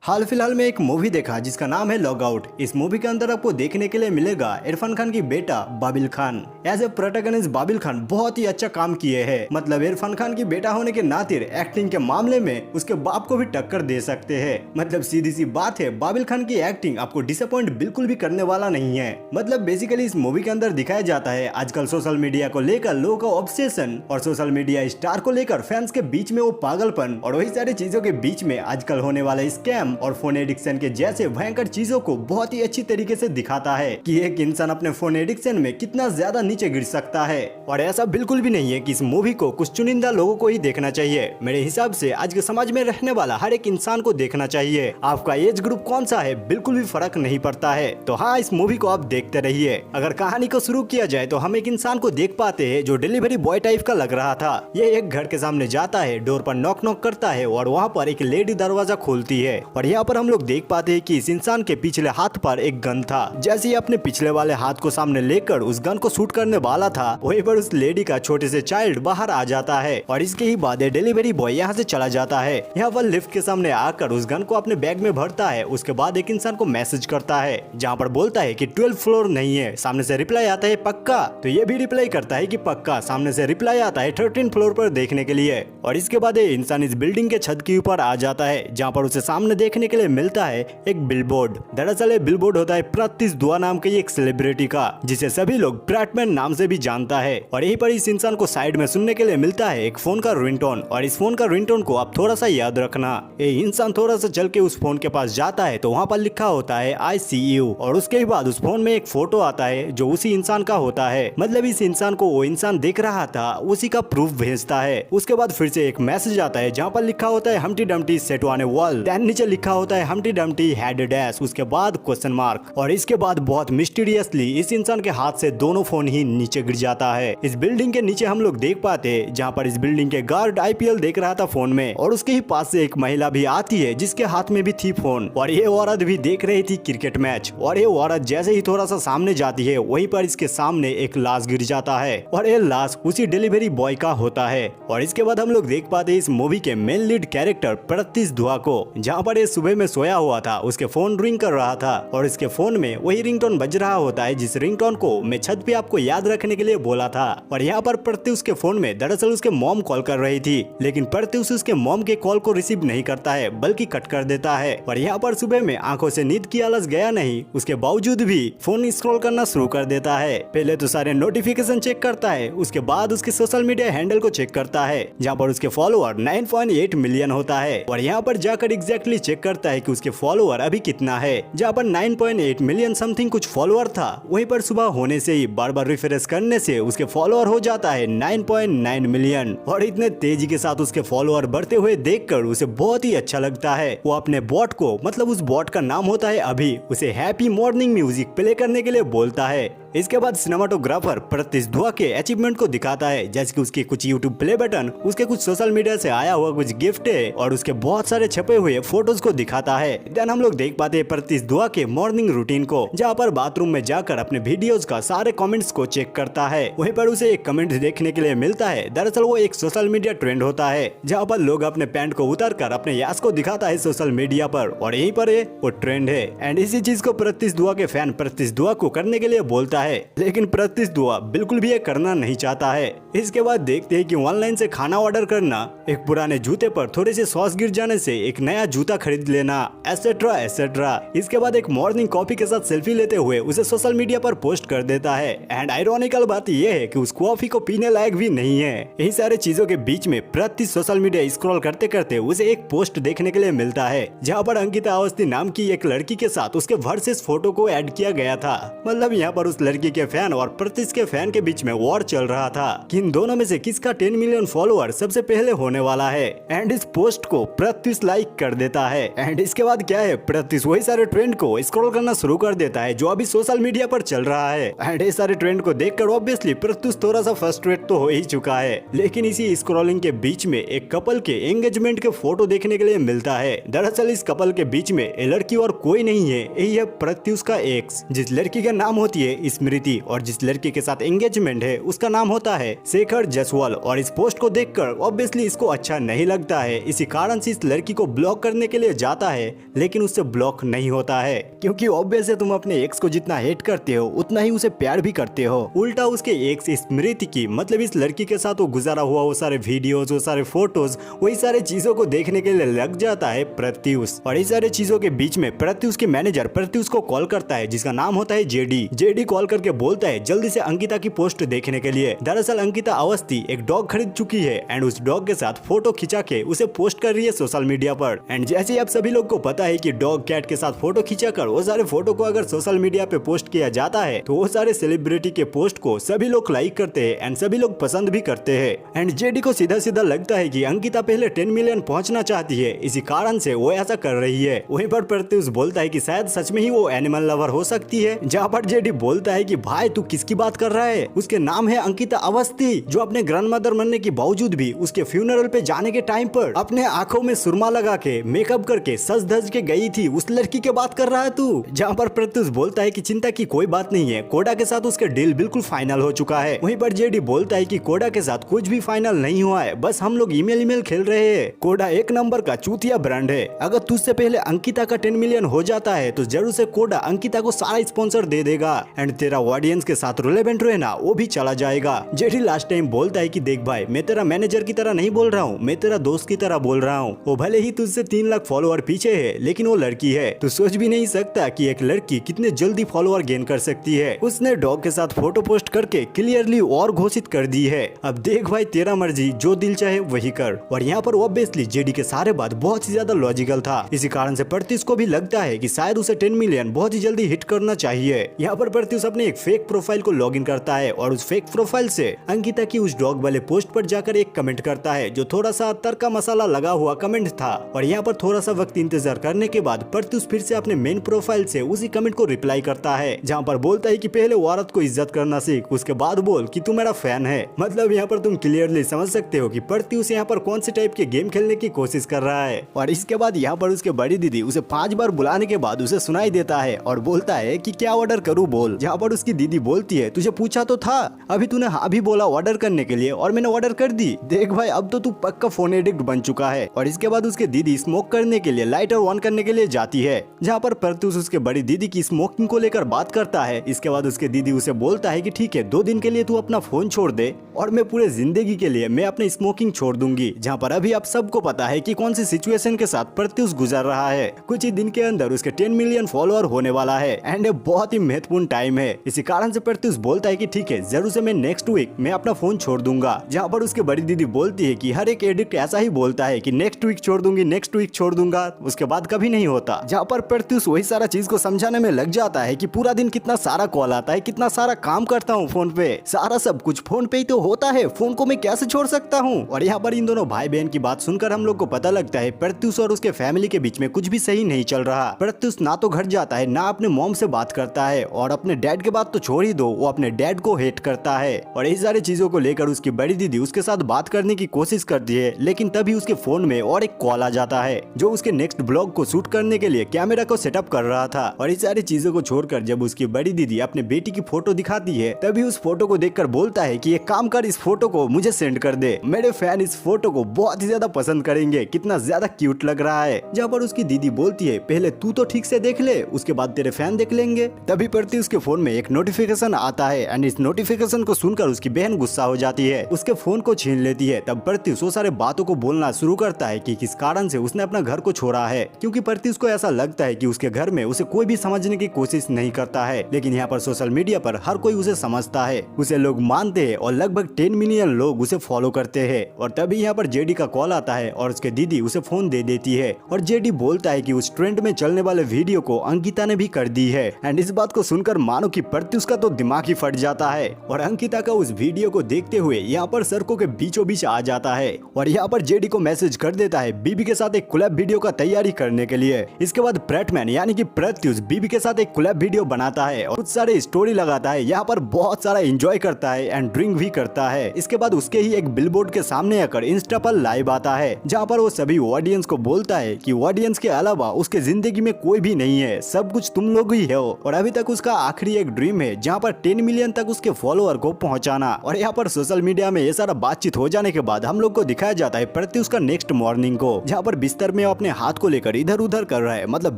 हाल फिलहाल में एक मूवी देखा जिसका नाम है लॉग आउट। इस मूवी के अंदर आपको देखने के लिए मिलेगा इरफान खान की बेटा Babil Khan. As a protagonist Babil Khan बहुत ही अच्छा काम किए हैं। मतलब इरफान खान की बेटा होने के नाते एक्टिंग के मामले में उसके बाप को भी टक्कर दे सकते हैं। मतलब सीधी सी बात है, बाबिल खान की एक्टिंग आपको डिसअपॉइंट बिल्कुल भी करने वाला नहीं है। मतलब बेसिकली इस मूवी के अंदर दिखाया जाता है आजकल सोशल मीडिया को लेकर लोगों का ऑब्सेशन और सोशल मीडिया स्टार को लेकर फैंस के बीच में वो पागलपन और वही सारी चीजों के बीच में आजकल होने वाला स्कैम और फोन एडिक्शन के जैसे भयंकर चीजों को बहुत ही अच्छी तरीके से दिखाता है कि एक इंसान अपने फोन एडिक्शन में कितना ज्यादा नीचे गिर सकता है। और ऐसा बिल्कुल भी नहीं है कि इस मूवी को कुछ चुनिंदा लोगों को ही देखना चाहिए। मेरे हिसाब से आज के समाज में रहने वाला हर एक इंसान को देखना चाहिए। आपका एज ग्रुप कौन सा है बिल्कुल भी फर्क नहीं पड़ता है। तो हाँ, इस मूवी को आप देखते रहिए। अगर कहानी को शुरू किया जाए तो हम एक इंसान को देख पाते हैं जो डिलीवरी बॉय टाइप का लग रहा था। ये एक घर के सामने जाता है, डोर पर नॉक नॉक करता है और वहाँ पर एक लेडी दरवाजा खोलती है और यहाँ पर हम लोग देख पाते हैं कि इस इंसान के पिछले हाथ पर एक गन था। जैसे ही अपने पिछले वाले हाथ को सामने लेकर उस गन को शूट करने वाला था, वहीं पर उस लेडी का छोटे से चाइल्ड बाहर आ जाता है और इसके ही बाद डिलीवरी बॉय यहाँ से चला जाता है। यहाँ पर लिफ्ट के सामने आकर उस गन को अपने बैग में भरता है। उसके बाद एक इंसान को मैसेज करता है जहाँ पर बोलता है कि 12th फ्लोर नहीं है। सामने से रिप्लाई आता है पक्का, तो ये भी रिप्लाई करता है कि पक्का। सामने से रिप्लाई आता है 13th फ्लोर पर देखने के लिए। और इसके बाद ये इंसान इस बिल्डिंग के छत के ऊपर आ जाता है जहाँ पर उसे सामने देखने के लिए मिलता है एक बिलबोर्ड। दरअसल ये बिलबोर्ड होता है प्रत्युष दुआ नाम के एक सेलिब्रिटी का, जिसे सभी लोग ब्रैटमैन नाम से भी जानता है। और यहीं पर इस इंसान को साइड में सुनने के लिए मिलता है एक फोन का रिंगटोन। और इस फोन का रिंगटोन को आप थोड़ा सा याद रखना। ये इंसान थोड़ा सा चल के उस फोन के पास जाता है तो वहाँ पर लिखा होता है आई सी यू। और उसके बाद उस फोन में एक फोटो आता है जो उसी इंसान का होता है। मतलब इस इंसान को वो इंसान देख रहा था, उसी का प्रूफ भेजता है। उसके बाद फिर से एक मैसेज आता है जहाँ पर लिखा होता है Humpty Dumpty sat on a wall. Then नीचे लिखा होता है Humpty Dumpty had a dash, उसके बाद क्वेश्चन मार्क। और इसके बाद बहुत मिस्टीरियसली इस इंसान के हाथ से दोनों फोन ही नीचे गिर जाता है। इस बिल्डिंग के नीचे हम लोग देख पाते हैं जहाँ पर इस बिल्डिंग के गार्ड आईपीएल देख रहा था फोन में और उसके ही पास से एक महिला भी आती है जिसके हाथ में भी थी फोन। और ये औरत भी देख रही थी क्रिकेट मैच। और ये औरत जैसे ही थोड़ा सा सामने जाती है वहीं पर इसके सामने एक लाश गिर जाता है और ये लाश उसी डिलीवरी बॉय का होता है। और इसके बाद हम लोग देख पाते हैं इस मूवी के मेन लीड कैरेक्टर प्रत्युष दुआ को, जहाँ पर ये सुबह में सोया हुआ था, उसके फोन रिंग कर रहा था और इसके फोन में वही रिंगटोन बज रहा होता है जिस रिंगटोन को मैं छत पे आपको याद रखने के लिए बोला था। और यहाँ पर प्रत्युष के फोन में दरअसल उसके मॉम कॉल कर रही थी, लेकिन प्रत्युष उसके मॉम के कॉल को रिसीव नहीं करता है बल्कि कट कर देता है। और यहाँ पर सुबह में आंखों से नींद की आलस गया नहीं, उसके बावजूद भी फोन स्क्रॉल करना शुरू कर देता है। पहले तो सारे नोटिफिकेशन चेक करता है, उसके बाद उसके सोशल मीडिया हैंडल को चेक करता है जहाँ पर उसके फॉलोअर 9.8 मिलियन होता है। और यहाँ पर जाकर एग्जैक्टली चेक करता है कि उसके फॉलोअर अभी कितना है। जहाँ पर 9.8 मिलियन समथिंग कुछ फॉलोअर था, वहीं पर सुबह होने से ही बार बार रिफ्रेश करने से उसके फॉलोअर हो जाता है 9.9 मिलियन। और इतने तेजी के साथ उसके फॉलोअर बढ़ते हुए देखकर उसे बहुत ही अच्छा लगता है। वो अपने बॉट को, मतलब उस बॉट का नाम होता है अभी, उसे हैप्पी मॉर्निंग म्यूजिक प्ले करने के लिए बोलता है। इसके बाद सिनेमाटोग्राफर प्रत्युष दुआ के अचीवमेंट को दिखाता है, जैसे कि उसके कुछ यूट्यूब प्ले बटन, उसके कुछ सोशल मीडिया से आया हुआ कुछ गिफ्ट है और उसके बहुत सारे छपे हुए फोटोज को दिखाता है। देन हम लोग देख पाते हैं प्रत्युष दुआ के मॉर्निंग रूटीन को, जहाँ पर बाथरूम में जाकर अपने वीडियोस का सारे कमेंट्स को चेक करता है। वहीं पर उसे एक कमेंट देखने के लिए मिलता है। दरअसल वो एक सोशल मीडिया ट्रेंड होता है जहाँ पर लोग अपने पैंट को उतार कर अपने यास को दिखाता है सोशल मीडिया पर, और यहीं पर वो ट्रेंड है। एंड इसी चीज को प्रत्युष दुआ के फैन प्रत्युष दुआ को करने के लिए बोलता है, लेकिन प्रत्युष दुआ बिल्कुल भी ये करना नहीं चाहता है। इसके बाद देखते हैं कि ऑनलाइन से खाना ऑर्डर करना, एक पुराने जूते पर थोड़े से सॉस गिर जाने से एक नया जूता खरीद लेना, एसेट्रा एसेट्रा। इसके बाद एक मॉर्निंग कॉफी के साथ सेल्फी लेते हुए उसे सोशल मीडिया पर पोस्ट कर देता है। एंड आयरॉनिकल बात यह है कि उस कॉफी को पीने लायक भी नहीं है। यही सारे चीजों के बीच में प्रत्युष सोशल मीडिया स्क्रॉल करते करते उसे एक पोस्ट देखने के लिए मिलता है जहाँ पर अंकिता अवस्थी नाम की एक लड़की के साथ उसके वर्सेस फोटो को ऐड किया गया था। मतलब यहाँ पर उस लड़की के फैन और प्रत्युष के फैन के बीच में वॉर चल रहा था कि इन दोनों में से किसका 10 मिलियन फॉलोअर सबसे पहले होने वाला है। एंड इस पोस्ट को प्रत्युष लाइक कर देता है। एंड इसके बाद क्या है, प्रत्युष वही सारे ट्रेंड को स्क्रॉल करना शुरू कर देता है जो अभी सोशल मीडिया पर चल रहा है। एंड ये सारे ट्रेंड को देखकर ऑब्वियसली प्रत्युष थोड़ा सा फ्रस्ट्रेट तो हो ही चुका है। लेकिन इसी स्क्रॉलिंग के बीच में एक कपल के एंगेजमेंट के फोटो देखने के लिए मिलता है। दरअसल इस कपल के बीच में ये लड़की और कोई नहीं है, यही है प्रत्युष का एक्स, जिस लड़की का नाम होती है स्मृति और जिस लड़की के साथ एंगेजमेंट है उसका नाम होता है शेखर जसवाल। और इस पोस्ट को देखकर ऑब्वियसली इसको अच्छा नहीं लगता है, इसी कारण से इस लड़की को ब्लॉक करने के लिए जाता है लेकिन उससे ब्लॉक नहीं होता है, क्योंकि ऑब्वियस है तुम अपने एक्स को जितना हेट करते हो उतना ही उसे प्यार भी करते हो। उल्टा उसके एक्स स्मृति की मतलब इस लड़की के साथ वो गुजारा हुआ वो सारे वीडियोस, वो सारे फोटोज, वही सारे चीजों को देखने के लिए लग जाता है प्रत्युष। और इस सारे चीजों के बीच में प्रत्युष के मैनेजर प्रत्युष को कॉल करता है जिसका नाम होता है जेडी। जेडी कॉल करके बोलता है जल्दी से अंकिता की पोस्ट देखने के लिए। दरअसल अंकिता अवस्थी एक डॉग खरीद चुकी है एंड उस डॉग के साथ फोटो खिंचा के उसे पोस्ट कर रही है सोशल मीडिया पर। एंड जैसे ही आप सभी लोग को पता है कि डॉग कैट के साथ फोटो खींचाकर वो सारे फोटो को अगर सोशल मीडिया पे पोस्ट किया जाता है तो वो सारे सेलिब्रिटी के पोस्ट को सभी लोग लाइक करते हैं एंड सभी लोग पसंद भी करते हैं। एंड जेडी को सीधा सीधा लगता है कि अंकिता पहले 10 मिलियन पहुंचना चाहती है, इसी कारण से वो ऐसा कर रही है। वहीं पर प्रत्युष बोलता है कि शायद सच में ही वो एनिमल लवर हो सकती है, जहाँ पर जेडी बोलता है कि भाई तू किसकी बात कर रहा है, उसके नाम है अंकिता अवस्थी, जो अपने ग्रैंडमदर बनने के बावजूद भी उसके फ्यूनरल पे जाने के टाइम पर अपने आंखों में सुरमा लगा के मेकअप करके सज धज के गई थी। उस लड़की के बात कर रहा है तू। जहाँ पर प्रत्युष बोलता है कि चिंता की कोई बात नहीं है, कोडा के साथ उसका डील बिल्कुल फाइनल हो चुका है। वहीं पर जेडी बोलता है कि कोडा के साथ कुछ भी फाइनल नहीं हुआ है, बस हम लोग ईमेल खेल रहे हैं। कोडा एक नंबर का चूतिया ब्रांड है, अगर तुझसे पहले अंकिता का 10 मिलियन हो जाता है तो जरूर से कोडा अंकिता को सारा स्पॉन्सर दे देगा एंड तेरा ऑडियंस के साथ रिलेवेंट रहना वो भी चला जाएगा। जेडी लास्ट टाइम बोलता है कि देख भाई मैं तेरा मैनेजर की तरह नहीं बोल रहा हूँ, मैं तेरा दोस्त की तरह बोल रहा हूँ। वो भले ही तुझसे 3 लाख फॉलोअर पीछे है लेकिन वो लड़की है, तू सोच भी नहीं सकता कि एक लड़की कितने जल्दी फॉलोअर गेन कर सकती है। उसने डॉग के साथ फोटो पोस्ट करके क्लियरली और घोषित कर दी है, अब देख भाई तेरा मर्जी, जो दिल चाहे वही कर। और यहाँ पर ऑब्वियसली जेडी के सारे बात बहुत ही ज्यादा लॉजिकल था, इसी कारण से प्रत्युष को भी लगता है कि शायद उसे 10 मिलियन बहुत ही जल्दी हिट करना चाहिए। यहाँ पर प्रत्युष अपने एक फेक प्रोफाइल को लॉग इन करता है और उस फेक प्रोफाइल से अंकिता की उस डॉग वाले पोस्ट पर जाकर एक कमेंट करता है जो थोड़ा सा तड़का मसाला लगा हुआ कमेंट था। और यहाँ पर थोड़ा सा वक्त इंतजार करने के बाद प्रत्युष फिर से अपने मेन प्रोफाइल से उसी कमेंट को रिप्लाई करता है, जहाँ पर बोलता है कि पहले वो औरत को इज्जत करना सीख, उसके बाद बोल कि तू मेरा फैन है। मतलब यहाँ पर तुम क्लियरली समझ सकते हो कि प्रत्युष यहाँ पर कौन से टाइप के गेम खेलने की कोशिश कर रहा है। और इसके बाद यहाँ पर उसके बड़ी दीदी उसे 5 बार बुलाने के बाद उसे सुनाई देता है और बोलता है कि क्या ऑर्डर करूँ बोल। जहाँ पर उसकी दीदी बोलती है तुझे पूछा तो था, अभी तूने हाँ भी बोला ऑर्डर करने के लिए और मैंने ऑर्डर कर दी। देख भाई अब तो तू पक्का फोन एडिक्ट बन चुका है। और इसके बाद उसके दीदी स्मोक करने के लिए लाइटर ऑन करने के लिए जाती है, जहाँ पर प्रत्युष उसके बड़ी दीदी की स्मोकिंग को लेकर बात करता है। इसके बाद उसके दीदी उसे बोलता है कि ठीक है 2 दिन के लिए तू अपना फोन छोड़ दे और मैं पूरे जिंदगी के लिए मैं अपनी स्मोकिंग छोड़ दूंगी। जहाँ पर अभी आप सबको पता है कि कौन सी सिचुएशन के साथ प्रत्युष गुजर रहा है। कुछ ही दिन के अंदर उसके 10 मिलियन फॉलोअर होने वाला है एंड बहुत ही महत्वपूर्ण टाइम है। इसी कारण से प्रत्युष बोलता है कि ठीक है जरूर से मैं नेक्स्ट वीक मैं अपना फोन छोड़ दूंगा। जहाँ पर उसके बड़ी दीदी बोलती है कि हर एक एडिक्ट ऐसा ही बोलता है कि नेक्स्ट वीक छोड़ दूंगी, नेक्स्ट वीक छोड़ दूंगा, उसके बाद कभी नहीं होता। जहाँ पर प्रत्युष वही सारा चीज को समझाने में लग जाता है कि पूरा दिन कितना सारा कॉल आता है, कितना सारा काम करता हूँ फोन पे, सारा सब कुछ फोन पे ही तो होता है, फोन को मैं कैसे छोड़ सकता हूँ। और यहाँ पर इन दोनों भाई बहन की बात सुनकर हम लोग को पता लगता है प्रत्युष और उसके फैमिली के बीच में कुछ भी सही नहीं चल रहा। प्रत्युष ना तो घर जाता है, ना अपने मॉम से बात करता है और अपने डैड के बात तो छोड़ ही दो, वो अपने डैड को हेट करता है। और इस सारी चीजों को लेकर उसकी बड़ी दीदी उसके साथ बात करने की कोशिश करती है, लेकिन तभी उसके फोन में और एक कॉल आ जाता है जो उसके नेक्स्ट ब्लॉग को शूट करने के लिए कैमरा को सेटअप कर रहा था। और इस सारी चीजों को छोड़कर जब उसकी बड़ी दीदी अपने बेटी की फोटो दिखाती है तभी उस फोटो को देखकर बोलता है कि एक काम कर, इस फोटो को मुझे सेंड कर दे, मेरे फैन इस फोटो को बहुत ही ज्यादा पसंद करेंगे, कितना ज्यादा क्यूट लग रहा है। जहाँ पर उसकी दीदी बोलती है पहले तू तो ठीक से देख ले, उसके बाद तेरे फैन देख लेंगे। तभी प्रत्युष के फोन में एक नोटिफिकेशन आता है एंड इस नोटिफिकेशन को सुनकर उसकी बहन गुस्सा हो जाती है, उसके फोन को छीन लेती है। तब प्रत्युष वो सारे बातों को बोलना शुरू करता है कि किस कारण से उसने अपना घर को छोड़ा है, क्योंकि प्रत्युष को ऐसा लगता है कि उसके घर में उसे कोई भी समझने की कोशिश नहीं करता है। लेकिन यहाँ पर सोशल मीडिया पर हर कोई उसे समझता है, उसे लोग मानते हैं और लगभग 10 मिलियन लोग उसे फॉलो करते हैं। और तभी यहाँ पर जेडी का कॉल आता है और उसके दीदी उसे फोन दे देती है और जेडी बोलता है कि उस ट्रेंड में चलने वाले वीडियो को अंकिता ने भी कर दी है। एंड इस बात को सुनकर मानो कि प्रत्युष का तो दिमाग ही फट जाता है और अंकिता का उस वीडियो को देखते हुए यहाँ पर सड़कों के बीचों बीच आ जाता है और यहाँ पर जेडी को मैसेज कर देता है बीबी के साथ एक कोलैब वीडियो का तैयारी करने के लिए। इसके बाद प्रेटमैन यानी कि प्रत्युष बीबी के साथ एक कोलैब वीडियो बनाता है और कुछ सारे स्टोरी लगाता है, यहाँ पर बहुत सारा एंजॉय करता है एंड ड्रिंक भी करता है। इसके बाद उसके ही एक बिलबोर्ड के सामने आकर इंस्टा पर लाइव आता है, जहाँ पर वो सभी ऑडियंस को बोलता है कि ऑडियंस के अलावा उसके जिंदगी में कोई भी नहीं है, सब कुछ तुम लोग ही हो। और अभी तक उसका आखिरी एक ड्रीम है जहाँ पर 10 मिलियन तक उसके फॉलोअर को पहुँचाना। और यहाँ पर सोशल मीडिया में ये सारा बातचीत हो जाने के बाद हम लोग को दिखाया जाता है प्रत्युष का नेक्स्ट मॉर्निंग को, जहाँ पर बिस्तर में अपने अपने हाथ को लेकर इधर उधर कर रहा है, मतलब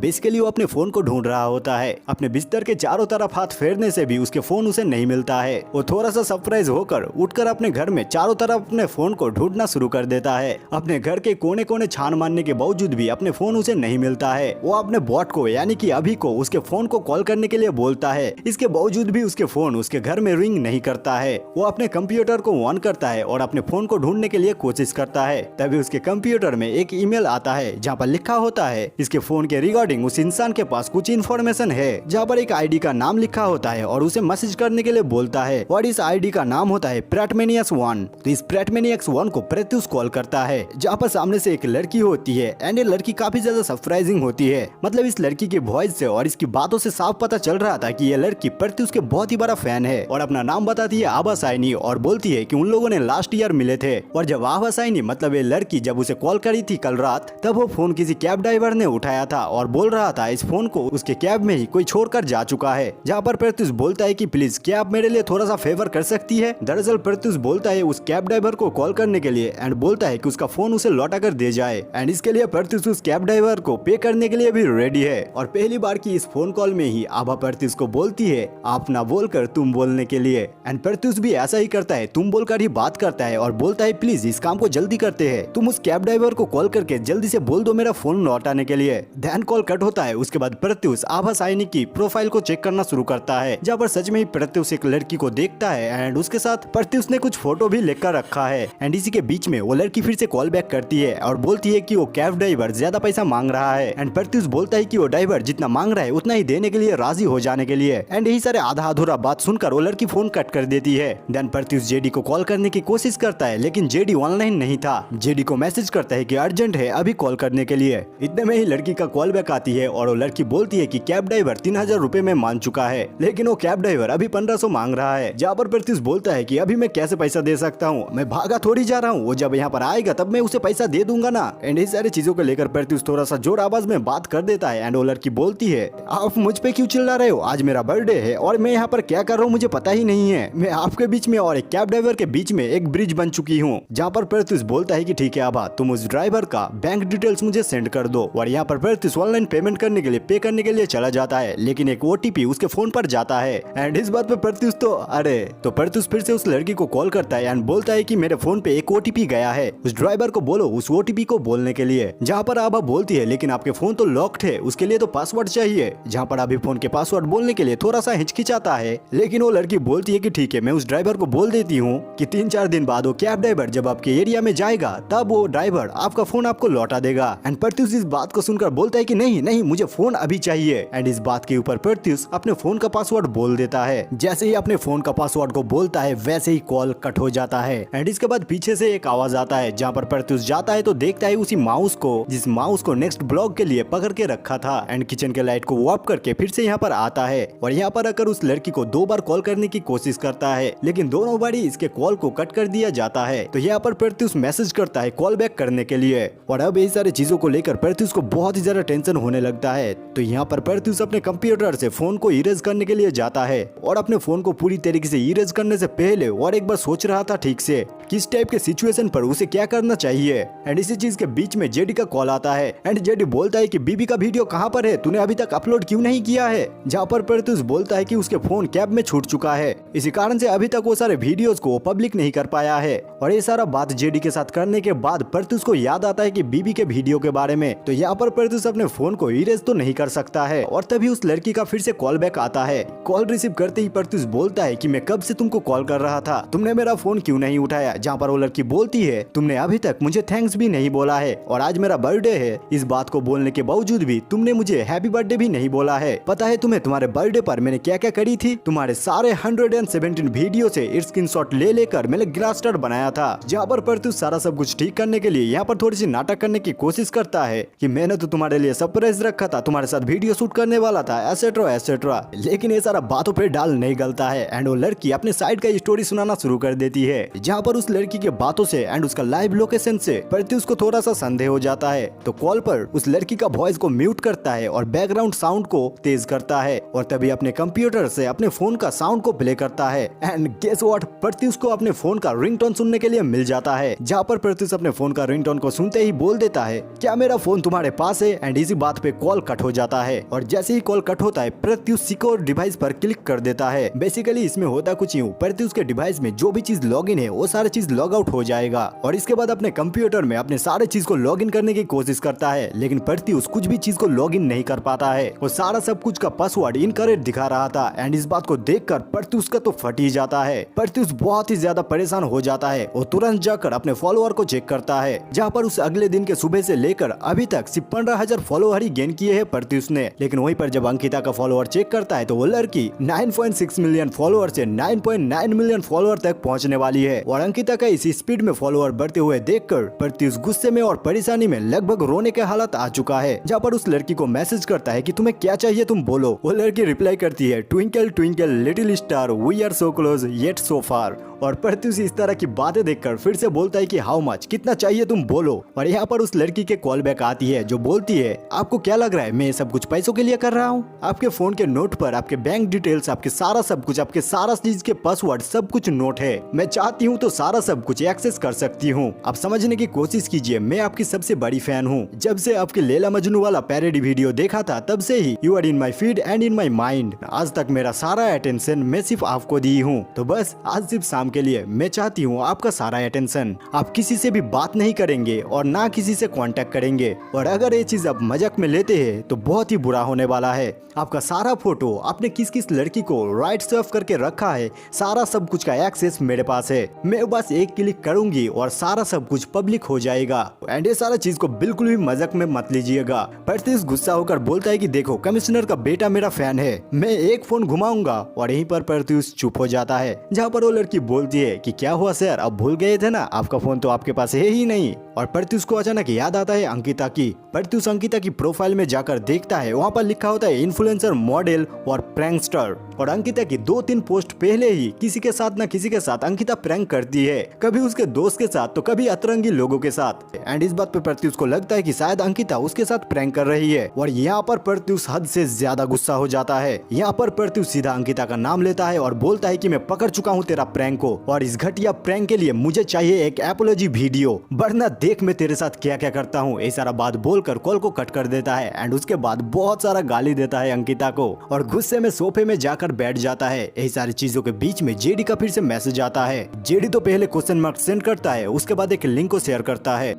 बेसिकली वो अपने फोन को ढूंढ रहा होता है। अपने बिस्तर के चारों तरफ हाथ फेरने से भी उसके फोन उसे नहीं मिलता है। वो थोड़ा सा सरप्राइज होकर उठकर अपने घर में चारों तरफ अपने फोन को ढूंढना शुरू कर देता है। अपने घर के कोने कोने छान मारने के बावजूद भी अपने फोन उसे नहीं मिलता है। वो अपने बॉट को यानी कि अभी को उसके फोन को कॉल करने के लिए बोलता है। इसके बावजूद भी उसके फोन उसके घर में रिंग नहीं करता है। वो अपने कंप्यूटर को ऑन करता है और अपने फोन को ढूंढने के लिए कोशिश करता है। तभी उसके कंप्यूटर में एक ईमेल आता है जहाँ पर लिखा होता है इसके फोन के रिगार्डिंग उस इंसान के पास कुछ इन्फॉर्मेशन है, जहाँ पर एक आईडी का नाम लिखा होता है और उसे मैसेज करने के लिए बोलता है। और इस आईडी का नाम होता है प्रैटमेनियस 1। तो इस प्रैटमेनियस 1 को प्रत्युष कॉल करता है, जहाँ पर सामने से एक लड़की होती है एंड ये लड़की काफी ज्यादा सरप्राइजिंग होती है। मतलब इस लड़की की वॉइस से और इसकी बातों से साफ पता चल रहा था कि ये लड़की प्रत्युष के बहुत ही बड़ा फैन है। और अपना नाम बताती है आभा साइनी और बोलती है कि उन लोगों ने लास्ट ईयर मिले थे। और जब आभा साइनी मतलब ये लड़की जब उसे कॉल करी थी कल रात, तब वो फोन किसी कैब ड्राइवर ने उठाया था और बोल रहा था इस फोन को उसके कैब में ही कोई छोड़कर जा चुका है। जहाँ पर प्रत्युष बोलता है कि प्लीज क्या आप मेरे लिए थोड़ा सा फेवर कर सकती है। दरअसल प्रत्युष बोलता है उस कैब ड्राइवर को कॉल करने के लिए एंड बोलता है कि उसका फोन उसे लौटा कर दे जाए। एंड इसके लिए प्रत्युष उस कैब ड्राइवर को पे करने के लिए भी रेडी है। और पहली बार की इस फोन कॉल में ही आभा प्रत्युष को बोलती है आप ना बोलकर तुम बोलने के लिए। एंड प्रत्युष भी ऐसा ही करता है, तुम बोलकर ही बात करता है और बोलता है प्लीज इस काम को जल्दी करते हैं, तुम उस कैब ड्राइवर को कॉल करके जल्दी से बोल दो मेरा फोन लौटाने के लिए। ध्यान कॉल कट होता है। उसके बाद प्रत्युष आभा साइनी की प्रोफाइल को चेक करना शुरू करता है, जहाँ पर सच में ही प्रत्युष एक लड़की को देखता है एंड उसके साथ प्रत्युष ने कुछ फोटो भी लेकर रखा है। एंड इसी के बीच में वो लड़की फिर से कॉल बैक करती है और बोलती है कि वो कैब ड्राइवर ज्यादा पैसा मांग रहा है। एंड प्रत्युष बोलता है कि वो ड्राइवर जितना मांग रहा है उतना ही देने के लिए राजी हो जाने के लिए। एंड यही सारे आधा अधूरा बात सुनकर वो लड़की फोन कट कर देती है। देन प्रत्युष जेडी को कॉल करने की कोशिश करता है, लेकिन जेडी ऑनलाइन नहीं था। जेडी को मैसेज करता है कि अर्जेंट है अभी कॉल करने के लिए। इतने में ही लड़की का कॉल बैक आती है और वो लड़की बोलती है कि कैब ड्राइवर 3000 रुपए में मान चुका है, लेकिन वो कैब ड्राइवर अभी 1500 मांग रहा है। जहाँ पर प्रत्युष बोलता है कि अभी मैं कैसे पैसा दे सकता हूँ, मैं भागा थोड़ी जा रहा हूँ, वो जब यहाँ पर आएगा तब मैं उसे पैसा दे दूंगा ना। एंड इस सारी चीजों को लेकर प्रत्युष थोड़ा सा जोर आवाज में बात कर देता है। एंड वो लड़की बोलती है आप मुझ पे क्यों चिल्ला रहे हो, आज मेरा बर्थडे है और मैं यहाँ पर क्या कर रहा हूँ मुझे पता ही नहीं है। मैं आपके बीच में और एक कैब ड्राइवर के बीच में एक ब्रिज बन चुकी हूँ। जहाँ पर प्रत्युष बोलता है कि ठीक है आभा तुम उस ड्राइवर का बैंक डिटेल्स मुझे सेंड कर दो। और यहाँ पर प्रत्युष ऑनलाइन पेमेंट करने के लिए पे करने के लिए चला जाता है, लेकिन एक ओटीपी उसके फोन पर जाता है। एंड इस बात पे प्रत्युष तो प्रत्युष फिर से उस लड़की को कॉल करता है एंड बोलता है कि मेरे फोन पे एक ओटीपी गया है, उस ड्राइवर को बोलो उस ओटीपी को बोलने के लिए। जहाँ पर आभा बोलती है लेकिन आपके फोन तो लॉक्ड है, उसके लिए तो पासवर्ड चाहिए। जहाँ पर अभी फोन के पासवर्ड बोलने के लिए थोड़ा सा हिचकिचाता है, लेकिन वो लड़की बोलती है कि ठीक है मैं उस ड्राइवर को बोल देती हूँ कि 3-4 दिन बाद वो कैब ड्राइवर जब आपके एरिया में जाएगा तब वो ड्राइवर आपका फोन आपको लौटा देगा। एंड प्रत्युष इस बात को सुनकर बोलता है कि नहीं नहीं मुझे फोन अभी चाहिए। एंड इस बात के ऊपर प्रत्युष अपने फोन का पासवर्ड बोल देता है। जैसे ही अपने फोन का पासवर्ड को बोलता है वैसे ही कॉल कट हो जाता है। एंड इसके बाद पीछे से एक आवाज आता है, जहाँ पर प्रत्युष जाता है तो देखता है उसी माउस को जिस माउस को नेक्स्ट ब्लॉक के लिए पकड़ के रखा था। एंड किचन के लाइट को ऑफ करके फिर से यहाँ पर आता है और यहाँ पर आकर उस लड़की को 2 बार कॉल करने की कोशिश करता है, लेकिन दोनों बारी इसके कॉल को कट कर दिया जाता है। तो यहाँ पर प्रत्युष मैसेज करता है कॉल बैक करने के लिए। और अब ये सारी चीजों को लेकर प्रत्युष को बहुत ही ज्यादा टेंशन होने लगता है। तो यहाँ पर प्रत्युष अपने कंप्यूटर से फोन को इरेज करने के लिए जाता है और अपने फोन को पूरी तरीके से इरेज करने से पहले और एक बार सोच रहा था ठीक से किस टाइप के सिचुएशन पर उसे क्या करना चाहिए। एंड इसी चीज के बीच में जेडी का कॉल आता है एंड जेडी बोलता है कि बीबी का वीडियो कहाँ पर है, तूने अभी तक अपलोड क्यों नहीं किया है। जहाँ पर प्रत्युष बोलता है कि उसके फोन कैब में छूट चुका है, इसी कारण से अभी तक वो सारे वीडियोस को पब्लिक नहीं कर पाया है। और ये सारा बात जेडी के साथ करने के बाद प्रत्युष को याद आता है कि बीबी के वीडियो के बारे में। तो यहाँ पर प्रत्युष अपने फोन को इरेज तो नहीं कर सकता है और तभी उस लड़की का फिर से कॉल बैक आता है। कॉल रिसीव करते ही प्रत्युष बोलता है कि मैं कब से तुमको कॉल कर रहा था, तुमने मेरा फोन क्यों नहीं उठाया। जहाँ पर वो लड़की बोलती है तुमने अभी तक मुझे थैंक्स भी नहीं बोला है और आज मेरा बर्थडे है, इस बात को बोलने के बावजूद भी तुमने मुझे हैप्पी बर्थडे भी नहीं बोला है। पता है तुम्हें तुम्हारे बर्थडे पर मैंने क्या क्या करी थी, तुम्हारे सारे 117 वीडियो से स्क्रीनशॉट ले लेकर मैंने ग्लास स्टार बनाया था। जहाँ पर प्रत्युष सारा सब कुछ ठीक करने के लिए यहाँ पर थोड़ी सी नाटक करने की कोशिश करता है कि मैंने तो तुम्हारे लिए सरप्राइज रखा था, तुम्हारे साथ वीडियो शूट करने वाला था, एसेट्रा एसेट्रा। लेकिन ये सारा बातों पे डाल नहीं गलता है एंड वो लड़की अपने साइड का स्टोरी सुनाना शुरू कर देती है, जहाँ पर उस लड़की के बातों से एंड उसका लाइव लोकेशन से प्रत्युष को थोड़ा सा संदेह हो जाता है। तो कॉल पर उस लड़की का वॉइस को म्यूट करता है और बैकग्राउंड साउंड को तेज करता है और तभी अपने कंप्यूटर से अपने फोन का साउंड को प्ले करता है। एंड गेस व्हाट, प्रत्युष को अपने फोन का रिंगटोन सुनने के लिए मिल जाता है, जहाँ पर प्रत्युष अपने फोन का रिंगटोन को सुनते ही बोल देता है क्या मेरा फोन तुम्हारे पास है? एंड इसी बात पे कॉल कट हो जाता है और जैसे ही कॉल कट होता है प्रत्युष सिक्योर डिवाइस पर क्लिक कर देता है। बेसिकली इसमें होता कुछ यूं, प्रत्युष के डिवाइस में जो भी चीज लॉगिन है वो सारा चीज लॉग आउट हो जाएगा और इसके बाद अपने कंप्यूटर में अपने सारे चीज को लॉगिन करने की कोशिश करता है, लेकिन प्रत्युष कुछ भी चीज को लॉगिन नहीं कर पाता है और सारा सब कुछ का पासवर्ड इनकरेक्ट दिखा रहा था। एंड इस बात को देखकर प्रत्युष का तो फट ही जाता है। प्रत्युष बहुत ही ज्यादा परेशान हो जाता है और तुरंत जाकर अपने फॉलोअर को चेक करता है, जहाँ पर उस अगले दिन के सुबह से लेकर अभी तक सिर्फ 15,000 फॉलोअर ही गेन किए हैं प्रत्युष ने। लेकिन वहीं पर जब अंकिता का फॉलोअर चेक करता है तो वो लड़की 9.6 मिलियन फॉलोअर से 9.9 मिलियन फॉलोअर तक पहुंचने वाली है और अंकिता का इसी स्पीड में फॉलोअर बढ़ते हुए देखकर प्रत्युष गुस्से में और परेशानी में लगभग रोने के हालत आ चुका है, जहाँ पर उस लड़की को मैसेज करता है कि तुम्हें क्या चाहिए तुम बोलो। वो लड़की रिप्लाई करती है, twinkle twinkle little star we are so close yet so far. और प्रत्युष इस तरह की बातें देखकर फिर से बोलता है कि हाउ मच, कितना चाहिए तुम बोलो। और यहाँ पर उस लड़की के कॉल बैक आती है जो बोलती है, आपको क्या लग रहा है मैं ये सब कुछ पैसों के लिए कर रहा हूँ? आपके फोन के नोट पर आपके बैंक डिटेल्स, आपके सारा सब कुछ, आपके सारा चीज के पासवर्ड सब कुछ नोट है। मैं चाहती हूँ तो सारा सब कुछ एक्सेस कर सकती हूँ। आप समझने की कोशिश कीजिए, मैं आपकी सबसे बड़ी फैन हूँ। जब से आपके लैला मजनू वाला पैरोडी वीडियो देखा था तब से ही you are in my feed and in my mind. आज तक मेरा सारा अटेंशन मैं सिर्फ आपको दी हूँ, तो बस आज सिर्फ शाम के लिए मैं चाहती हूँ आपका सारा अटेंशन। आप किसी से भी बात नहीं करेंगे और ना किसी से कांटेक्ट करेंगे और अगर ये चीज आप मजाक में लेते हैं तो बहुत ही बुरा होने वाला है। आपका सारा फोटो आपने किस किस लड़की को राइट सर्व करके रखा है, सारा सब कुछ का एक्सेस मेरे पास है। मैं बस एक क्लिक करूंगी और सारा सब कुछ पब्लिक हो जाएगा। एंड ये सारा चीज को बिल्कुल भी मजाक में मत लीजिएगा। प्रत्युष गुस्सा होकर बोलता है कि देखो कमिश्नर का बेटा मेरा फैन है, मैं एक फोन घुमाऊंगा। और यहीं पर प्रत्युष चुप हो जाता है, जहाँ पर वो लड़की बोलती है कि क्या हुआ सर, अब भूल गए थे ना, आपका फोन तो आपके पास है ही नहीं। और प्रत्युष को अचानक याद आता है अंकिता की। प्रत्युष अंकिता की प्रोफाइल में जाकर देखता है, वहाँ पर लिखा होता है इन्फ्लुएंसर, मॉडल और प्रैंकस्टर। और अंकिता की 2-3 पोस्ट पहले ही किसी के साथ ना किसी के साथ अंकिता प्रैंक करती है, कभी उसके दोस्त के साथ तो कभी अतरंगी लोगों के साथ। एंड इस बात पे प्रत्युष को लगता है कि शायद अंकिता उसके साथ प्रैंक कर रही है और यहाँ पर प्रत्युष हद से ज्यादा गुस्सा हो जाता है। यहाँ पर प्रत्युष सीधा अंकिता का नाम लेता है और बोलता है कि मैं पकड़ चुका हूँ तेरा प्रैंक को और इस घटिया प्रैंक के लिए मुझे चाहिए एक एपोलॉजी वीडियो, वरना देख मैं तेरे साथ क्या क्या करता हूँ। ये सारा बात बोलकर कॉल को कट कर देता है एंड उसके बाद बहुत सारा गाली देता है अंकिता को और गुस्से में सोफे में जाकर बैठ जाता है। यही सारी चीजों के बीच में जेडी का फिर से मैसेज आता है। जेडी तो पहले क्वेश्चन मार्क सेंड करता है, उसके बाद एक लिंक को शेयर करता है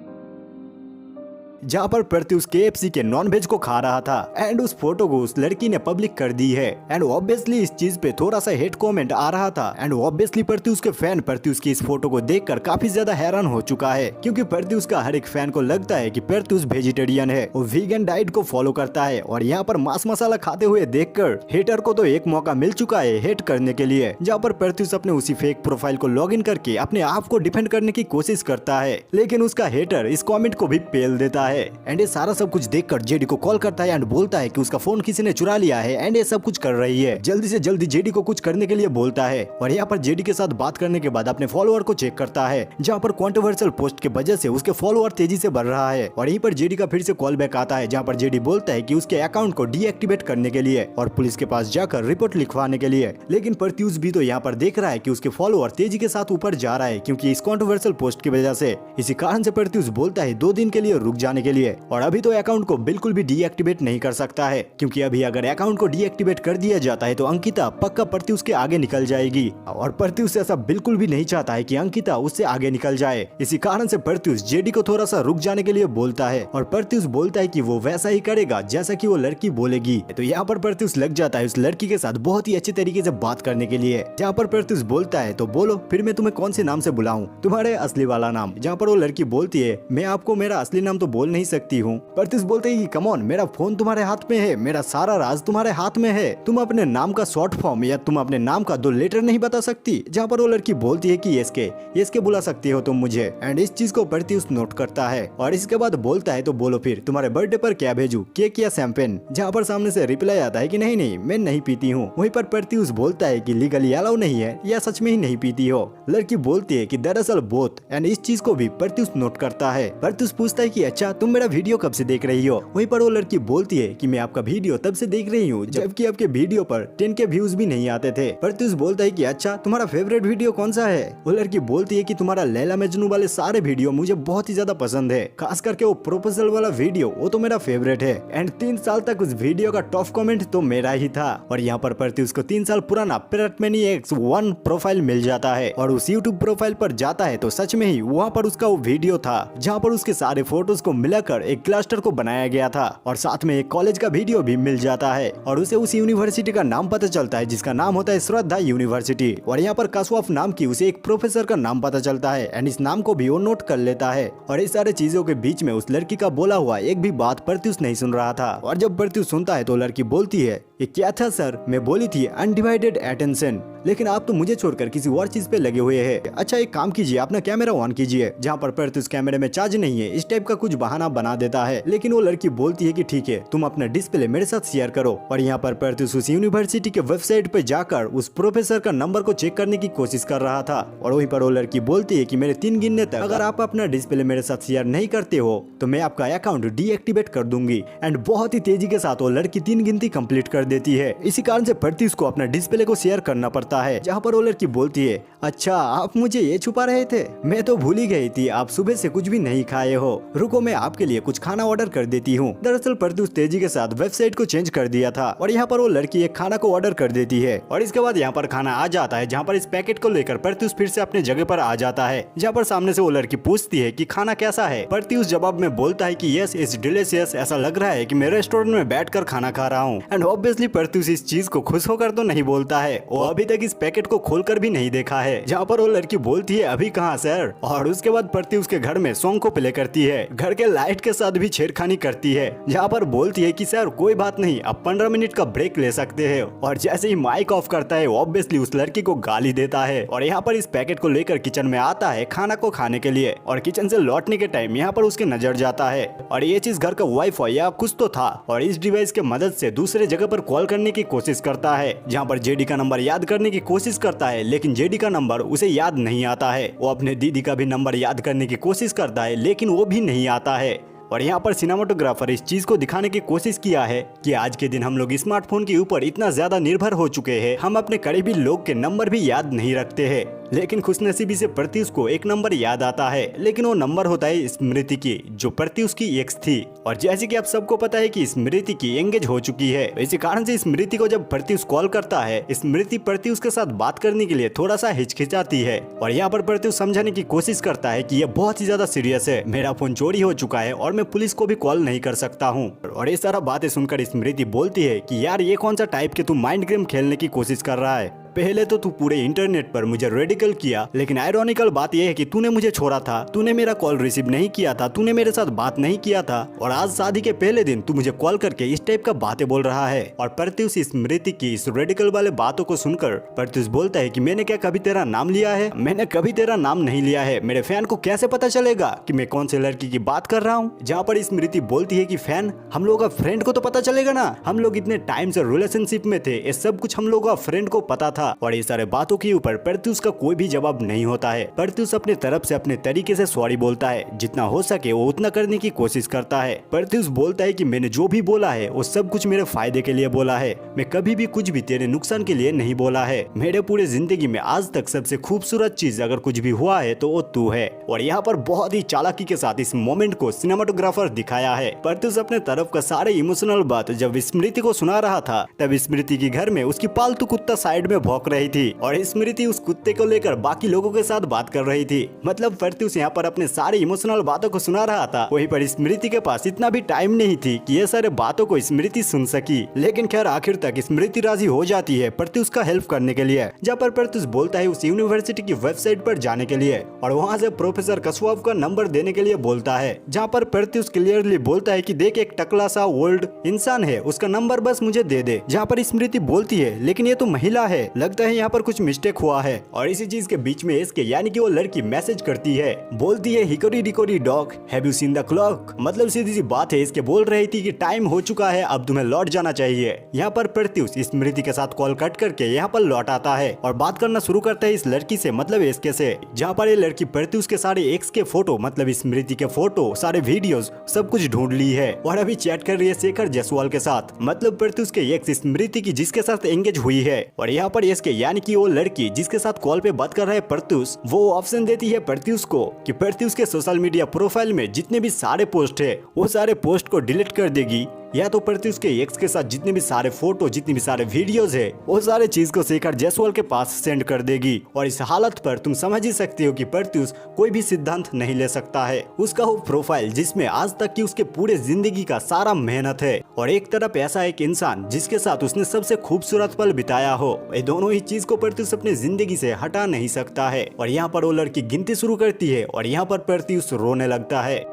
जहाँ पर प्रत्युष KFC के नॉन वेज को खा रहा था एंड उस फोटो को उस लड़की ने पब्लिक कर दी है। एंड ऑब्वियसली इस चीज पे थोड़ा सा हेट कमेंट आ रहा था एंड ऑब्वियसली प्रत्युष के फैन प्रत्युष की इस फोटो को देखकर काफी ज्यादा हैरान हो चुका है, क्योंकि प्रत्युष का हर एक फैन को लगता है कि प्रत्युष वेजिटेरियन है और वीगन डाइट को फॉलो करता है। और यहाँ पर मांस मसाला खाते हुए देखकर हेटर को तो एक मौका मिल चुका है हेट करने के लिए, जहाँ पर प्रत्युष अपने उसी फेक प्रोफाइल को लॉग इन करके अपने आप को डिफेंड करने की कोशिश करता है, लेकिन उसका हेटर इस कॉमेंट को भी पेल देता है। एंड ये सारा सब कुछ देखकर जेडी को कॉल करता है एंड बोलता है कि उसका फोन किसी ने चुरा लिया है एंड ये सब कुछ कर रही है। जल्दी से जल्दी जेडी को कुछ करने के लिए बोलता है और यहाँ पर जेडी के साथ बात करने के बाद अपने फॉलोअर को चेक करता है, जहाँ पर कंट्रोवर्शियल पोस्ट की वजह से उसके फॉलोअर तेजी से बढ़ रहा है। और यहीं पर जेडी का फिर से कॉल बैक आता है, जहाँ पर जेडी बोलता है कि उसके अकाउंट को डीएक्टिवेट करने के लिए और पुलिस के पास जाकर रिपोर्ट लिखवाने के लिए। लेकिन प्रत्युष भी तो यहाँ पर देख रहा है कि उसके फॉलोअर तेजी के साथ ऊपर जा रहा है, क्योंकि इस कंट्रोवर्शियल पोस्ट की वजह से। इसी कारण से प्रत्युष बोलता है 2 दिन के लिए रुक जाने के लिए और अभी तो अकाउंट को बिल्कुल भी डीएक्टिवेट नहीं कर सकता है, क्योंकि अभी अगर अकाउंट को डीएक्टिवेट कर दिया जाता है तो अंकिता पक्का प्रत्युष के आगे निकल जाएगी और प्रत्युष ऐसा बिल्कुल भी नहीं चाहता है कि अंकिता उससे आगे निकल जाए। इसी कारण से प्रत्युष जेडी को थोड़ा सा रुक जाने के लिए बोलता है और प्रत्युष बोलता है कि वो वैसा ही करेगा जैसा कि वो लड़की बोलेगी। तो यहाँ पर प्रत्युष लग जाता है उस लड़की के साथ बहुत ही अच्छे तरीके से बात करने के लिए, जहाँ पर प्रत्युष बोलता है तो बोलो फिर मैं तुम्हें कौन से नाम से बुलाऊं, तुम्हारे असली वाला नाम। जहाँ पर वो लड़की बोलती है मैं आपको मेरा असली नाम तो बोल नहीं सकती हूँ। प्रत्युष बोलते है कि कम ऑन, मेरा फोन तुम्हारे हाथ में है, मेरा सारा राज तुम्हारे हाथ में है, तुम अपने नाम का शॉर्ट फॉर्म या तुम अपने नाम का 2 लेटर नहीं बता सकती। जहाँ पर वो लड़की बोलती है कि एसके बुला सकती हो तुम मुझे। एंड इस चीज को प्रत्युष नोट करता है और इसके बाद बोलता है तो बोलो फिर तुम्हारे बर्थडे पर क्या भेजू, केक या शैंपेन। जहाँ पर सामने से रिप्लाई आता है कि नहीं नहीं मैं नहीं पीती हूँ। वहीं पर प्रत्युष बोलता है कि लीगली अलाउ नहीं है या सच में ही नहीं पीती हो। लड़की बोलती है कि दरअसल बोथ। एंड इस चीज को भी प्रत्युष नोट करता है। प्रत्युष पूछता है कि अच्छा तुम मेरा वीडियो कब से देख रही हो। वहीं पर वो लड़की बोलती है कि मैं आपका वीडियो तब से देख रही हूँ जबकि आपके वीडियो पर 10 के व्यूज भी नहीं आते थे। प्रत्युष बोलता है कि अच्छा तुम्हारा फेवरेट वीडियो कौन सा है। वो लड़की बोलती है कि तुम्हारा लैला मजनू वाले सारे वीडियो मुझे बहुत ही ज्यादा पसंद है, खास करके वो प्रोपोजल वाला वीडियो वो तो मेरा फेवरेट है। एंड 3 साल तक उस वीडियो का टॉप कमेंट तो मेरा ही था। और यहाँ पर प्रत्युष को 3 साल पुराना PiratManiacs 1 प्रोफाइल मिल जाता है और उस यूट्यूब प्रोफाइल पर जाता है तो सच में ही वहाँ पर उसका वो वीडियो था जहाँ पर उसके सारे फोटोज को मिलाकर एक क्लस्टर को बनाया गया था और साथ में एक कॉलेज का वीडियो भी मिल जाता है और उसे उस यूनिवर्सिटी का नाम पता चलता है जिसका नाम होता है श्रद्धा यूनिवर्सिटी। और यहाँ पर कासवाफ नाम की उसे एक प्रोफेसर का नाम पता चलता है एंड इस नाम को भी वो नोट कर लेता है। और इस सारे चीजों के बीच में उस लड़की का बोला हुआ एक भी बात प्रत्युष नहीं सुन रहा था। और जब प्रत्युष सुनता है तो लड़की बोलती है ये क्या था सर, मैं बोली थी अनडिवाइडेड अटेंशन, लेकिन आप तो मुझे छोड़कर किसी और चीज पे लगे हुए हैं। अच्छा एक काम कीजिए, अपना कैमरा ऑन कीजिए। जहाँ पर प्रत्युष कैमरे में चार्ज नहीं है इस टाइप का कुछ बहाना बना देता है, लेकिन वो लड़की बोलती है कि ठीक है तुम अपना डिस्प्ले मेरे साथ शेयर करो। और यहाँ पर प्रत्युष उस यूनिवर्सिटी के वेबसाइट पे जाकर उस प्रोफेसर का नंबर को चेक करने की कोशिश कर रहा था। और वहीं पर वो लड़की बोलती है कि मेरे 3 गिनने तक अगर आप अपना डिस्प्ले मेरे साथ शेयर नहीं करते हो तो मैं आपका अकाउंट डीएक्टिवेट कर दूंगी। एंड बहुत ही तेजी के साथ वो लड़की 3 गिनती कंप्लीट कर देती है। इसी कारण से प्रत्युष को अपना डिस्प्ले को शेयर करना पड़ता है। जहाँ पर वो लड़की बोलती है अच्छा आप मुझे ये छुपा रहे थे, मैं तो भूल ही गई थी आप सुबह से कुछ भी नहीं खाए हो, रुको मैं आपके लिए कुछ खाना ऑर्डर कर देती हूँ। दरअसल प्रत्युष तेजी के साथ वेबसाइट को चेंज कर दिया था और यहाँ पर वो लड़की एक खाना को ऑर्डर कर देती है और इसके बाद यहाँ पर खाना आ जाता है। जहाँ पर इस पैकेट को लेकर प्रत्युष फिर से अपने जगह पर आ जाता है। जहाँ पर सामने से वो लड़की पूछती है कि खाना कैसा है। प्रत्युष जवाब में बोलता है कि यस इट्स डिलीशियस, ऐसा लग रहा है कि मैं रेस्टोरेंट में बैठकर खाना खा रहा हूँ। एंड ऑब्वियसली प्रत्युष इस चीज को खुश होकर तो नहीं बोलता है, वो अभी तक इस पैकेट को खोलकर भी नहीं देखा है। जहाँ पर वो लड़की बोलती है अभी कहाँ सर। और उसके बाद प्रत्युष के घर में सॉन्ग को प्ले करती है, घर के लाइट के साथ भी छेड़खानी करती है। जहाँ पर बोलती है कि सर कोई बात नहीं आप 15 मिनट का ब्रेक ले सकते हैं। और जैसे ही माइक ऑफ करता है ऑब्वियसली उस लड़की को गाली देता है। और यहाँ पर इस पैकेट को लेकर किचन में आता है खाना को खाने के लिए और किचन से लौटने के टाइम यहाँ पर उसके नजर जाता है और ये चीज घर का वाईफाई या कुछ तो था और इस डिवाइस के मदद से दूसरे जगह पर कॉल करने की कोशिश करता है। जहाँ पर जेडी का नंबर याद करने की कोशिश करता है लेकिन जेडी का नंबर उसे याद नहीं आता है। वो अपने दीदी का भी नंबर याद करने की कोशिश करता है लेकिन वो भी नहीं आता है। और यहाँ पर सिनेमाटोग्राफर इस चीज को दिखाने की कोशिश किया है कि आज के दिन हम लोग स्मार्टफोन के ऊपर इतना ज्यादा निर्भर हो चुके हैं, हम अपने करीबी लोग के नंबर भी याद नहीं रखते हैं। लेकिन खुशनसीबी से प्रत्युष को एक नंबर याद आता है, लेकिन वो नंबर होता है स्मृति की, जो प्रत्युष की एक्स थी। और जैसे कि आप सबको पता है कि स्मृति की एंगेज हो चुकी है, इसी कारण से स्मृति को जब प्रत्युष कॉल करता है, स्मृति प्रत्युष के साथ बात करने के लिए थोड़ा सा हिचकिचाती है। और यहाँ पर प्रत्युष समझाने की कोशिश करता है कि ये बहुत ही ज्यादा सीरियस है, मेरा फोन चोरी हो चुका है और मैं पुलिस को भी कॉल नहीं कर सकता हूँ। और ये सारा बातें सुनकर स्मृति बोलती है कि यार ये कौन सा टाइप के तू माइंड गेम खेलने की कोशिश कर रहा है। पहले तो तू पूरे इंटरनेट पर मुझे रेडिकल किया, लेकिन आयरॉनिकल बात यह है कि तूने मुझे छोड़ा था, तूने मेरा कॉल रिसीव नहीं किया था, तूने मेरे साथ बात नहीं किया था और आज शादी के पहले दिन तू मुझे कॉल करके इस टाइप का बातें बोल रहा है। और प्रत्युष स्मृति की इस रेडिकल वाले बातों को सुनकर प्रत्युष बोलता है कि मैंने क्या कभी तेरा नाम लिया है? मैंने कभी तेरा नाम नहीं लिया है। मेरे फैन को कैसे पता चलेगा कि मैं कौन से लड़की की बात कर रहा हूँ? जहाँ पर स्मृति बोलती है कि फैन, हम लोगों का फ्रेंड को तो पता चलेगा ना, हम लोग इतने टाइम से रिलेशनशिप में थे, ये सब कुछ हम लोगों का फ्रेंड को पता था। और ये सारे बातों के ऊपर प्रत्युष का कोई भी जवाब नहीं होता है। प्रत्युष अपने तरफ से अपने तरीके से सॉरी बोलता है, जितना हो सके वो उतना करने की कोशिश करता है। प्रत्युष बोलता है कि मैंने जो भी बोला है वो सब कुछ मेरे फायदे के लिए बोला है, मैं कभी भी कुछ भी तेरे नुकसान के लिए नहीं बोला है। मेरे पूरे जिंदगी में आज तक सबसे खूबसूरत चीज अगर कुछ भी हुआ है तो वो तू है। और यहाँ पर बहुत ही चालाकी के साथ इस मोमेंट को सिनेमाटोग्राफर दिखाया है। प्रत्युष अपने तरफ का सारे इमोशनल बात जब स्मृति को सुना रहा था, तब स्मृति के घर में उसकी पालतू कुत्ता साइड में भौंक रही थी और स्मृति उस कुत्ते को लेकर बाकी लोगों के साथ बात कर रही थी। मतलब प्रत्युष यहाँ पर अपने सारे इमोशनल बातों को सुना रहा था, वहीं पर स्मृति के पास इतना भी टाइम नहीं थी कि ये सारे बातों को स्मृति सुन सकी। लेकिन खैर आखिर तक स्मृति राजी हो जाती है प्रत्युष का हेल्प करने के लिए। जहाँ पर प्रत्युष बोलता है उस यूनिवर्सिटी की वेबसाइट पर जाने के लिए और वहाँ से प्रोफेसर कसवाफ का नंबर देने के लिए बोलता है। जहाँ पर प्रत्युष क्लियरली बोलता है कि देख एक टकला सा ओल्ड इंसान है, उसका नंबर बस मुझे दे दे। जहाँ पर स्मृति बोलती है लेकिन ये तो महिला है, लगता है यहाँ पर कुछ मिस्टेक हुआ है। और इसी चीज के बीच में इसके यानी कि वो लड़की मैसेज करती है, बोलती है hickory dickory dog have you seen the clock. मतलब सीधी सी बात है, इसके बोल रही थी कि टाइम हो चुका है, अब तुम्हें लौट जाना चाहिए। यहाँ पर प्रत्युष स्मृति के साथ कॉल कट करके यहाँ पर लौट आता है और बात करना शुरू करता है इस लड़की से, मतलब इसके से। जहाँ पर ये लड़की प्रत्युष के सारे एक्स के फोटो मतलब स्मृति के फोटो, सारे वीडियोस सब कुछ ढूंढ ली है और अभी चैट कर रही है शेखर जायसवाल के साथ, मतलब प्रत्युष के एक्स स्मृति की जिसके साथ एंगेज हुई है। और यहाँ पर इसके यानी कि वो लड़की जिसके साथ कॉल पे बात कर रहा है प्रत्युष, वो ऑप्शन देती है प्रत्युष को कि प्रत्युष के सोशल मीडिया प्रोफाइल में जितने भी सारे पोस्ट है वो सारे पोस्ट को डिलीट कर देगी, या तो प्रत्युष के एक्स के साथ जितने भी सारे फोटो जितने भी सारे वीडियोस है वो सारे चीज को शेखर जायसवाल के पास सेंड कर देगी। और इस हालत पर तुम समझ ही सकते हो कि प्रत्युष कोई भी सिद्धांत नहीं ले सकता है। उसका वो प्रोफाइल जिसमें आज तक की उसके पूरे जिंदगी का सारा मेहनत है और एक तरफ ऐसा एक इंसान जिसके साथ उसने सबसे खूबसूरत पल बिताया हो, ये दोनों ही चीज को प्रत्युष अपनी जिंदगी से हटा नहीं सकता है। और यहाँ पर वो लड़की गिनती शुरू करती है और यहाँ पर प्रत्युष रोने लगता है,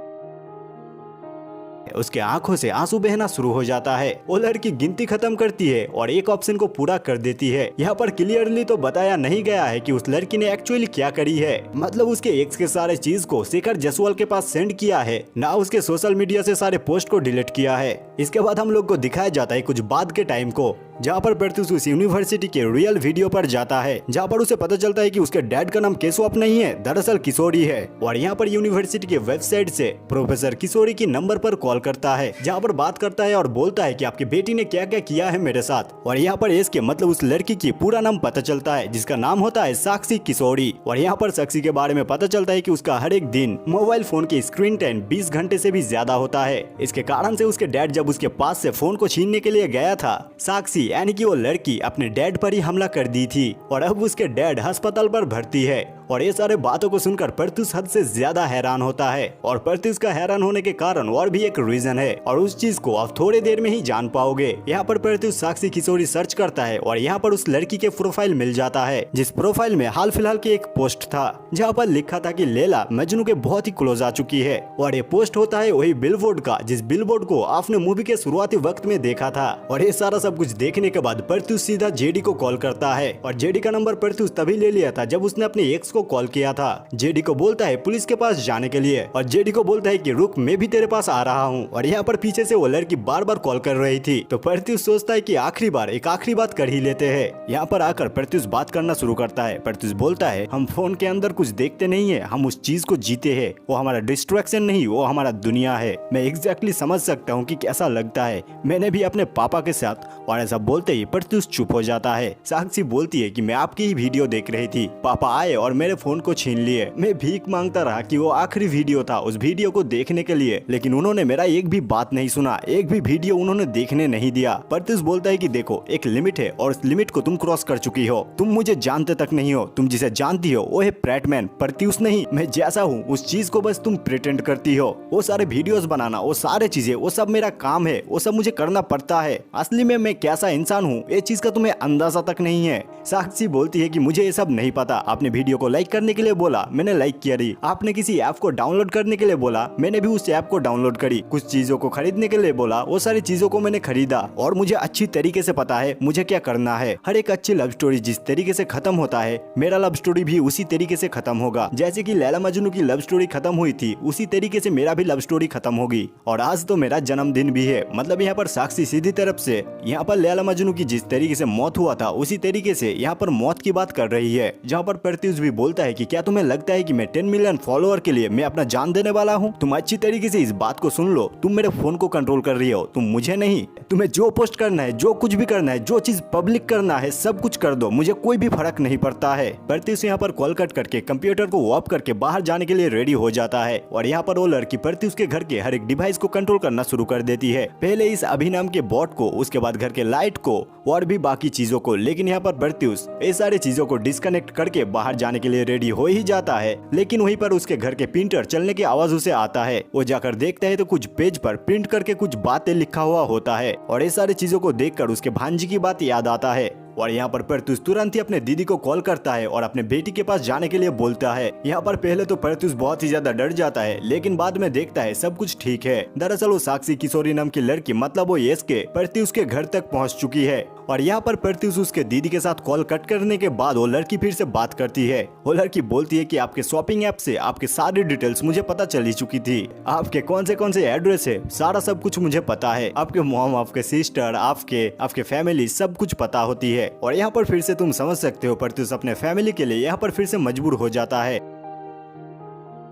उसके आंखों से आंसू बहना शुरू हो जाता है। वो लड़की गिनती खत्म करती है और एक ऑप्शन को पूरा कर देती है। यहाँ पर क्लियरली तो बताया नहीं गया है कि उस लड़की ने एक्चुअली क्या करी है, मतलब उसके एक्स के सारे चीज को शेखर जायसवाल के पास सेंड किया है, ना उसके सोशल मीडिया से सारे पोस्ट को डिलीट किया है। इसके बाद हम लोग को दिखाया जाता है कुछ बाद के टाइम को, जहाँ पर प्रत्युष उस यूनिवर्सिटी के रियल वीडियो पर जाता है, जहाँ पर उसे पता चलता है कि उसके डैड का नाम केशव नहीं है, दरअसल किशोरी है। और यहाँ पर यूनिवर्सिटी के वेबसाइट से प्रोफेसर किशोरी की नंबर पर कॉल करता है, जहाँ पर बात करता है और बोलता है कि आपकी बेटी ने क्या क्या किया है मेरे साथ। और यहाँ पर इसके मतलब उस लड़की की पूरा नाम पता चलता है जिसका नाम होता है साक्षी किशोरी। और यहाँ पर साक्षी के बारे में पता चलता है कि उसका हर एक दिन मोबाइल फोन की स्क्रीन टाइम 20 घंटे से भी ज्यादा होता है। इसके कारण से उसके डैड जब उसके पास से फोन को छीनने के लिए गया था, साक्षी यानी कि वो लड़की अपने डैड पर ही हमला कर दी थी और अब उसके डैड अस्पताल पर भर्ती है। और ये सारे बातों को सुनकर प्रत्युष हद से ज्यादा हैरान होता है और प्रत्युष का हैरान होने के कारण और भी एक रीजन है और उस चीज को आप थोड़ी देर में ही जान पाओगे। यहाँ पर प्रत्युष साक्षी किशोरी सर्च करता है और यहाँ पर उस लड़की के प्रोफाइल मिल जाता है, जिस प्रोफाइल में हाल फिलहाल की एक पोस्ट था जहाँ पर लिखा था कि लैला मजनू के बहुत ही क्लोज आ चुकी है। और ये पोस्ट होता है वही बिलबोर्ड का जिस बिलबोर्ड को आपने मूवी के शुरुआती वक्त में देखा था। और ये सारा सब कुछ देखने के बाद प्रत्युष सीधा जेडी को कॉल करता है और जेडी का नंबर प्रत्युष तभी ले लिया था जब उसने अपने एक्स को कॉल किया था। जेडी को बोलता है पुलिस के पास जाने के लिए और जेडी को बोलता है कि रुक मैं भी तेरे पास आ रहा हूँ। और यहाँ पर पीछे से वो लड़की बार बार कॉल कर रही थी तो प्रत्युष सोचता है कि आखिरी बार एक आखिरी बात कर ही लेते हैं। यहाँ पर आकर प्रत्युष बात करना शुरू करता है। प्रत्युष बोलता है हम फोन के अंदर कुछ देखते नहीं है, हम उस चीज को जीते हैं, वो हमारा डिस्ट्रैक्शन नहीं, वो हमारा दुनिया है। मैं एग्जैक्टली समझ सकता हूँ कि कैसा लगता है, मैंने भी अपने पापा के साथ। और ऐसा बोलते ही प्रत्युष चुप हो जाता है। साक्षी बोलती है कि मैं आपकी ही वीडियो देख रही थी, पापा आए और मेरे फोन को छीन लिए। मैं भीख मांगता रहा कि वो आखिरी वीडियो था, उस वीडियो को देखने के लिए, लेकिन उन्होंने मेरा एक भी बात नहीं सुना, एक भी वीडियो उन्होंने देखने नहीं दिया। प्रत्युष बोलता है कि देखो एक लिमिट है और उस लिमिट को तुम क्रॉस कर चुकी हो, तुम मुझे जानते तक नहीं हो, तुम जिसे जानती हो वो है प्रैटमैन, प्रत्युष नहीं। मैं जैसा हूँ उस चीज को बस तुम प्रिटेंड करती हो। वो सारे वीडियोस बनाना, वो सारे चीजें, वो सब मेरा काम है, वो सब मुझे करना पड़ता है। असली में मैं कैसा इंसान हूँ ये चीज का तुम्हें अंदाजा तक नहीं है। साक्षी बोलती है कि मुझे ये सब नहीं पता, आपने वीडियो को लाइक करने के लिए बोला, मैंने लाइक किया रही, आपने किसी ऐप को डाउनलोड करने के लिए बोला, मैंने भी उस ऐप को डाउनलोड करी, कुछ चीजों को खरीदने के लिए बोला, वो सारी चीजों को मैंने खरीदा और मुझे अच्छी तरीके से पता है मुझे क्या करना है। हर एक अच्छी लव स्टोरी जिस तरीके से खत्म होता है, मेरा लव स्टोरी भी उसी तरीके से खत्म होगा। जैसे कि लैला मजनू की लव स्टोरी खत्म हुई थी, उसी तरीके से मेरा भी लव स्टोरी खत्म होगी। और आज तो मेरा जन्मदिन भी है। मतलब यहाँ पर साक्षी सीधी तरफ से यहाँ पर लैला मजनू की जिस तरीके से मौत हुआ था उसी तरीके से यहाँ पर मौत की बात कर रही है। जहाँ पर प्रत्युष भी बोलता है कि क्या तुम्हें लगता है कि मैं 10 मिलियन फॉलोअर के लिए मैं अपना जान देने वाला हूँ? तुम अच्छी तरीके से इस बात को सुन लो, तुम मेरे फोन को कंट्रोल कर रही हो, तुम मुझे नहीं। तुम्हें जो पोस्ट करना है, जो कुछ भी करना है, जो चीज पब्लिक करना है, सब कुछ कर दो, मुझे कोई भी फर्क नहीं पड़ता है। प्रत्युष यहाँ पर कॉल कट करके कंप्यूटर को ऑफ करके बाहर जाने के लिए रेडी हो जाता है और यहाँ पर वो लड़की प्रत्युष के घर के हर एक डिवाइस को कंट्रोल करना शुरू कर देती है। पहले इस अभिनाम के बॉट को, उसके बाद घर के लाइट को और भी बाकी चीजों को। लेकिन यहाँ पर प्रत्युष ये सारी चीजों को डिस्कनेक्ट करके बाहर जाने के लिए रेडी हो ही जाता है। लेकिन वहीं पर उसके घर के प्रिंटर चलने की आवाज उसे आता है। वो जाकर देखता है तो कुछ पेज पर प्रिंट करके कुछ बातें लिखा हुआ होता है और ये सारी चीजों को देखकर उसके भांजी की बात याद आता है। और यहाँ पर प्रत्युष तुरंत ही अपने दीदी को कॉल करता है और अपने बेटी के पास जाने के लिए बोलता है। यहाँ पर पहले तो प्रत्युष बहुत ही ज्यादा डर जाता है, लेकिन बाद में देखता है सब कुछ ठीक है। दरअसल वो साक्षी किशोरी नाम की लड़की, मतलब वो एसके, प्रत्युष के घर तक पहुँच चुकी है और यहाँ पर प्रत्युष उसके दीदी के साथ कॉल कट करने के बाद वो लड़की फिर से बात करती है। वो लड़की बोलती है कि आपके शॉपिंग ऐप से आपके सारी डिटेल्स मुझे पता चल ही चुकी थी, आपके कौन से एड्रेस है सारा सब कुछ मुझे पता है, आपके मॉम, आपके सिस्टर, आपके फैमिली सब कुछ पता होती है। और यहाँ पर फिर से तुम समझ सकते हो प्रत्युष अपने फैमिली के लिए यहाँ पर फिर से मजबूर हो जाता है।